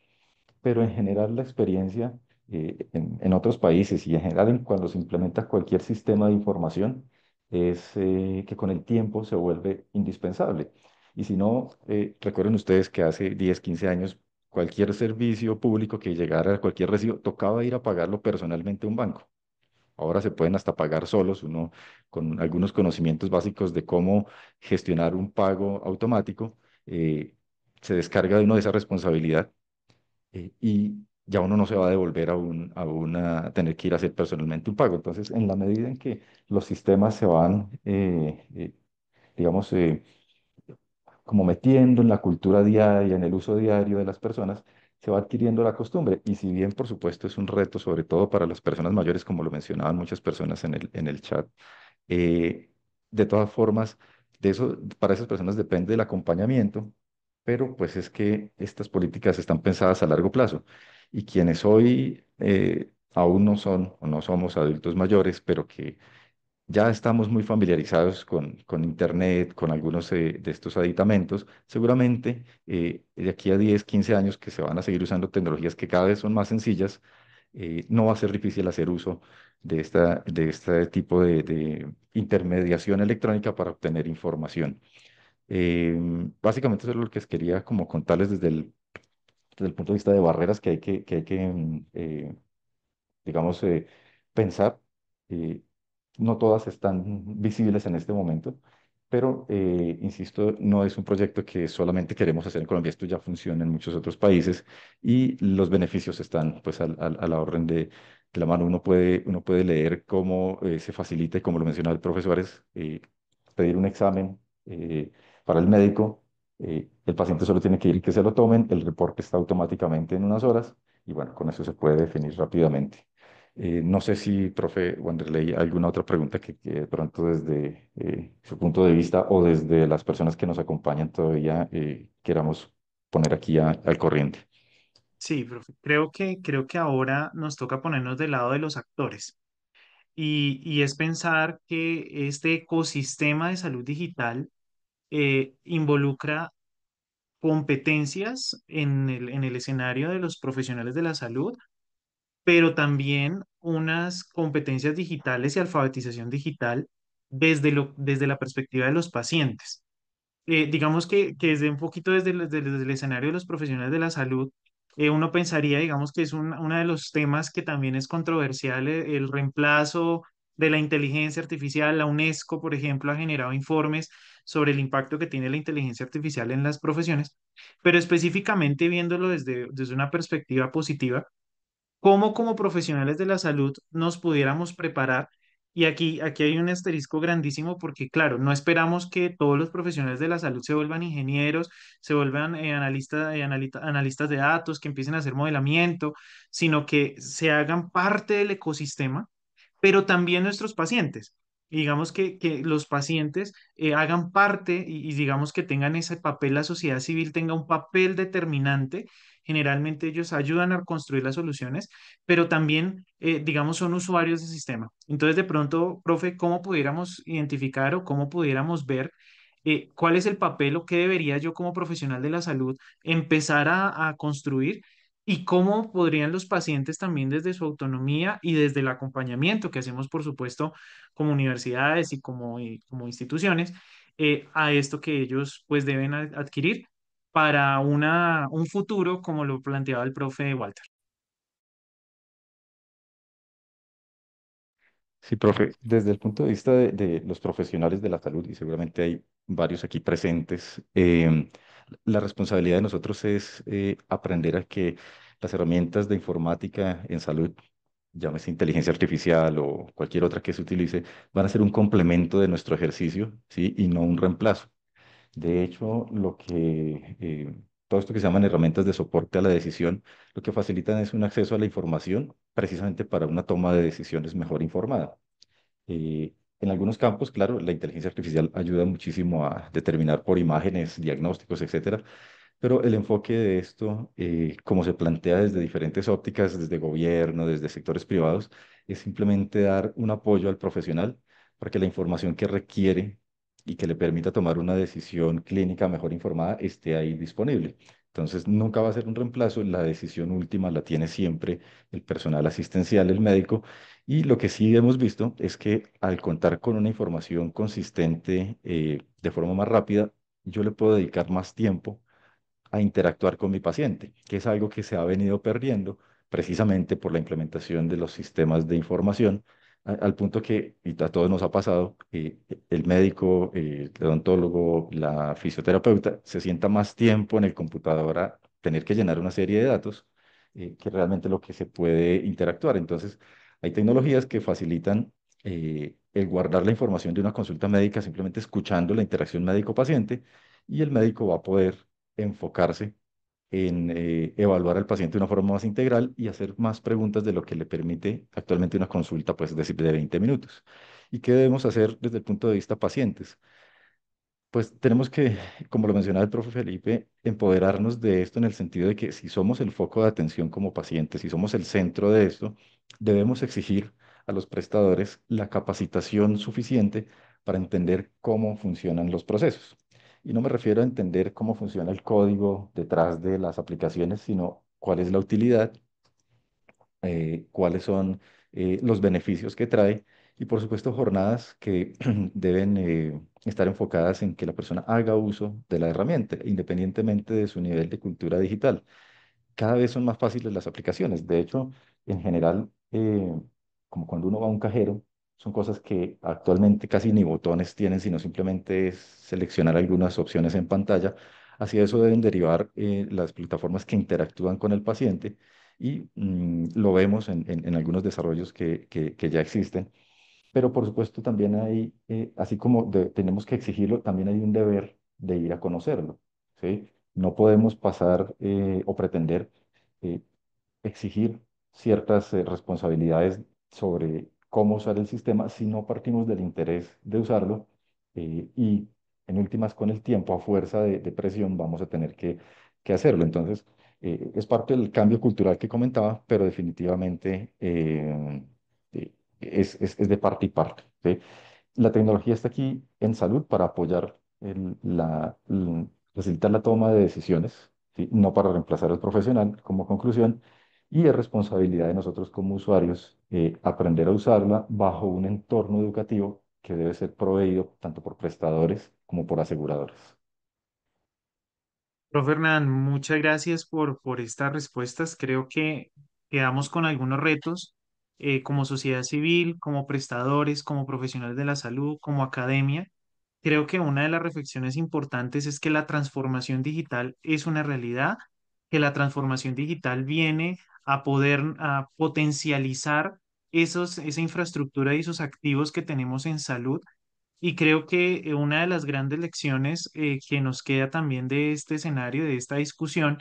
Pero en general la experiencia en otros países y en general cuando se implementa cualquier sistema de información es que con el tiempo se vuelve indispensable. Y si no, recuerden ustedes que hace 10 15 años cualquier servicio público que llegara a cualquier recibo tocaba ir a pagarlo personalmente a un banco. Ahora se pueden hasta pagar solos, uno con algunos conocimientos básicos de cómo gestionar un pago automático, eh, se descarga de uno de esa responsabilidad y ya uno no se va a devolver a tener que ir a hacer personalmente un pago. Entonces, en la medida en que los sistemas se van, digamos, como metiendo en la cultura diaria, en el uso diario de las personas, se va adquiriendo la costumbre. Y si bien, por supuesto, es un reto, sobre todo para las personas mayores, como lo mencionaban muchas personas en el chat, eh, de todas formas, de eso, para esas personas depende el acompañamiento, pero pues es que estas políticas están pensadas a largo plazo. Y quienes hoy aún no son o no somos adultos mayores, pero que ya estamos muy familiarizados con Internet, con algunos de estos aditamentos. Seguramente de aquí a 10, 15 años que se van a seguir usando tecnologías que cada vez son más sencillas, no va a ser difícil hacer uso de este tipo de intermediación electrónica para obtener información. Básicamente eso es lo que quería como contarles desde el punto de vista de barreras que hay que digamos, pensar. eh, no todas están visibles en este momento, pero, insisto, no es un proyecto que solamente queremos hacer en Colombia. Esto ya funciona en muchos otros países y los beneficios están pues a la orden de la mano. Uno puede leer cómo se facilita y como lo mencionaba el profesor, es pedir un examen para el médico. El paciente solo tiene que ir y que se lo tomen, el reporte está automáticamente en unas horas y bueno, con eso se puede definir rápidamente. No sé si, profe Wanderley, alguna otra pregunta que de pronto desde su punto de vista o desde las personas que nos acompañan todavía queramos poner aquí al corriente. Sí, profe. Creo que ahora nos toca ponernos del lado de los actores y es pensar que este ecosistema de salud digital involucra competencias en el escenario de los profesionales de la salud, pero también unas competencias digitales y alfabetización digital desde la perspectiva de los pacientes. Digamos que desde un poquito desde el escenario de los profesionales de la salud, uno pensaría, digamos, que es uno de los temas que también es controversial, el reemplazo de la inteligencia artificial. La UNESCO, por ejemplo, ha generado informes sobre el impacto que tiene la inteligencia artificial en las profesiones, pero específicamente viéndolo desde una perspectiva positiva, cómo como profesionales de la salud nos pudiéramos preparar. Y aquí hay un asterisco grandísimo porque, claro, no esperamos que todos los profesionales de la salud se vuelvan ingenieros, se vuelvan analistas de datos, que empiecen a hacer modelamiento, sino que se hagan parte del ecosistema, pero también nuestros pacientes. Y digamos que los pacientes hagan parte y digamos que tengan ese papel, la sociedad civil tenga un papel determinante. Generalmente ellos ayudan a construir las soluciones, pero también, digamos, son usuarios del sistema. Entonces, de pronto, profe, ¿cómo pudiéramos identificar o cómo pudiéramos ver cuál es el papel o qué debería yo como profesional de la salud empezar a construir? Y cómo podrían los pacientes también desde su autonomía y desde el acompañamiento que hacemos, por supuesto, como universidades y como instituciones, a esto que ellos pues deben adquirir para un futuro como lo planteaba el profe Walter. Sí, profe, desde el punto de vista de los profesionales de la salud, y seguramente hay varios aquí presentes, la responsabilidad de nosotros es aprender a que las herramientas de informática en salud, llámese inteligencia artificial o cualquier otra que se utilice, van a ser un complemento de nuestro ejercicio, ¿sí? Y no un reemplazo. De hecho, todo esto que se llaman herramientas de soporte a la decisión, lo que facilitan es un acceso a la información precisamente para una toma de decisiones mejor informada. En algunos campos, claro, la inteligencia artificial ayuda muchísimo a determinar por imágenes, diagnósticos, etcétera, pero el enfoque de esto, como se plantea desde diferentes ópticas, desde gobierno, desde sectores privados, es simplemente dar un apoyo al profesional para que la información que requiere y que le permita tomar una decisión clínica mejor informada esté ahí disponible. Entonces, nunca va a ser un reemplazo, la decisión última la tiene siempre el personal asistencial, el médico, y lo que sí hemos visto es que al contar con una información consistente de forma más rápida, yo le puedo dedicar más tiempo a interactuar con mi paciente, que es algo que se ha venido perdiendo precisamente por la implementación de los sistemas de información, al punto que, y a todos nos ha pasado, el médico, el odontólogo, la fisioterapeuta se sienta más tiempo en el computador a tener que llenar una serie de datos que realmente lo que se puede interactuar. Entonces, hay tecnologías que facilitan el guardar la información de una consulta médica simplemente escuchando la interacción médico-paciente y el médico va a poder enfocarse en evaluar al paciente de una forma más integral y hacer más preguntas de lo que le permite actualmente una consulta, pues, de 20 minutos. ¿Y qué debemos hacer desde el punto de vista pacientes? Pues tenemos que, como lo mencionaba el profe Felipe, empoderarnos de esto en el sentido de que si somos el foco de atención como pacientes, si somos el centro de esto, debemos exigir a los prestadores la capacitación suficiente para entender cómo funcionan los procesos. Y no me refiero a entender cómo funciona el código detrás de las aplicaciones, sino cuál es la utilidad, cuáles son los beneficios que trae y por supuesto jornadas que deben estar enfocadas en que la persona haga uso de la herramienta, independientemente de su nivel de cultura digital. Cada vez son más fáciles las aplicaciones. De hecho, en general, como cuando uno va a un cajero, son cosas que actualmente casi ni botones tienen, sino simplemente es seleccionar algunas opciones en pantalla. Hacia eso deben derivar las plataformas que interactúan con el paciente y lo vemos en algunos desarrollos que ya existen. Pero por supuesto también hay, así como tenemos que exigirlo, también hay un deber de ir a conocerlo, ¿sí? No podemos pasar o pretender eh, exigir ciertas responsabilidades sobre cómo usar el sistema si no partimos del interés de usarlo y en últimas con el tiempo a fuerza de presión vamos a tener que hacerlo. Entonces, es parte del cambio cultural que comentaba, pero definitivamente es de parte y parte, ¿sí? La tecnología está aquí en salud para apoyar facilitar la toma de decisiones, ¿sí? No para reemplazar al profesional como conclusión, y es responsabilidad de nosotros como usuarios aprender a usarla bajo un entorno educativo que debe ser proveído tanto por prestadores como por aseguradores. Profe Hernán, muchas gracias por estas respuestas. Creo que quedamos con algunos retos como sociedad civil, como prestadores, como profesionales de la salud, como academia. Creo que una de las reflexiones importantes es que la transformación digital es una realidad, que la transformación digital viene a poder a potencializar esa infraestructura y esos activos que tenemos en salud y creo que una de las grandes lecciones que nos queda también de este escenario, de esta discusión,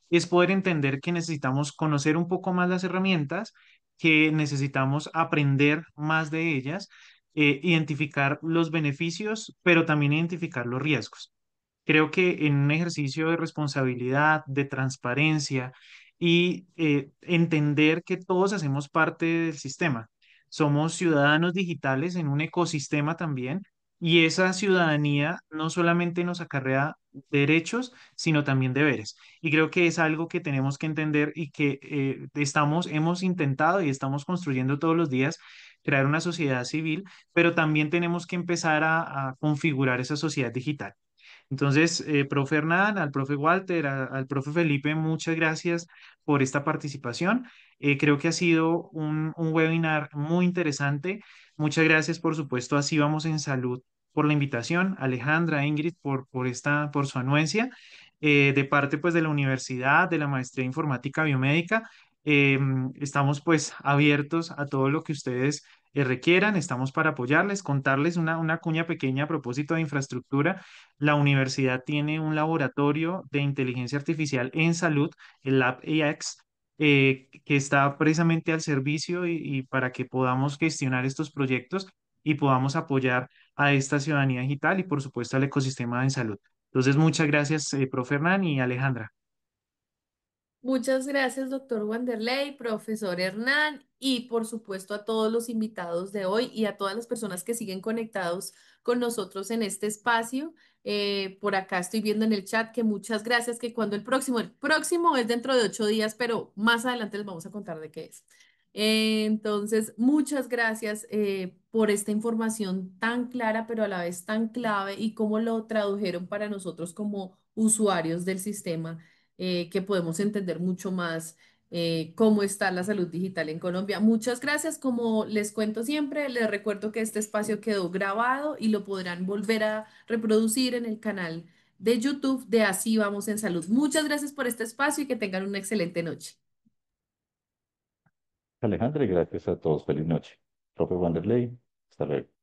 es poder entender que necesitamos conocer un poco más las herramientas, que necesitamos aprender más de ellas, identificar los beneficios, pero también identificar los riesgos. Creo que en un ejercicio de responsabilidad, de transparencia y entender que todos hacemos parte del sistema. Somos ciudadanos digitales en un ecosistema también y esa ciudadanía no solamente nos acarrea derechos, sino también deberes. Y creo que es algo que tenemos que entender y que hemos intentado y estamos construyendo todos los días crear una sociedad civil, pero también tenemos que empezar a configurar esa sociedad digital. Entonces, profe Hernán, al profe Walter, al profe Felipe, muchas gracias por esta participación. Creo que ha sido un webinar muy interesante. Muchas gracias, por supuesto, Así Vamos en Salud por la invitación. Alejandra, Ingrid, por su anuencia. De parte, pues, de la universidad, de la Maestría de Informática Biomédica. Estamos, pues, abiertos a todo lo que ustedes requieran. Estamos para apoyarles, contarles una cuña pequeña a propósito de infraestructura. La universidad tiene un laboratorio de inteligencia artificial en salud, el Lab AX, que está precisamente al servicio y para que podamos gestionar estos proyectos y podamos apoyar a esta ciudadanía digital y por supuesto al ecosistema en salud. Entonces, muchas gracias, profe Hernán y Alejandra. Muchas gracias, doctor Wanderley, profesor Hernán, y por supuesto a todos los invitados de hoy y a todas las personas que siguen conectados con nosotros en este espacio. Por acá estoy viendo en el chat que muchas gracias, que cuando el próximo es dentro de 8 días, pero más adelante les vamos a contar de qué es. Entonces, muchas gracias por esta información tan clara, pero a la vez tan clave y cómo lo tradujeron para nosotros como usuarios del sistema, que podemos entender mucho más cómo está la salud digital en Colombia. Muchas gracias. Como les cuento siempre, les recuerdo que este espacio quedó grabado y lo podrán volver a reproducir en el canal de YouTube de Así Vamos en Salud. Muchas gracias por este espacio y que tengan una excelente noche. Alejandra, y gracias a todos. Feliz noche. Profe Wanderley, hasta luego.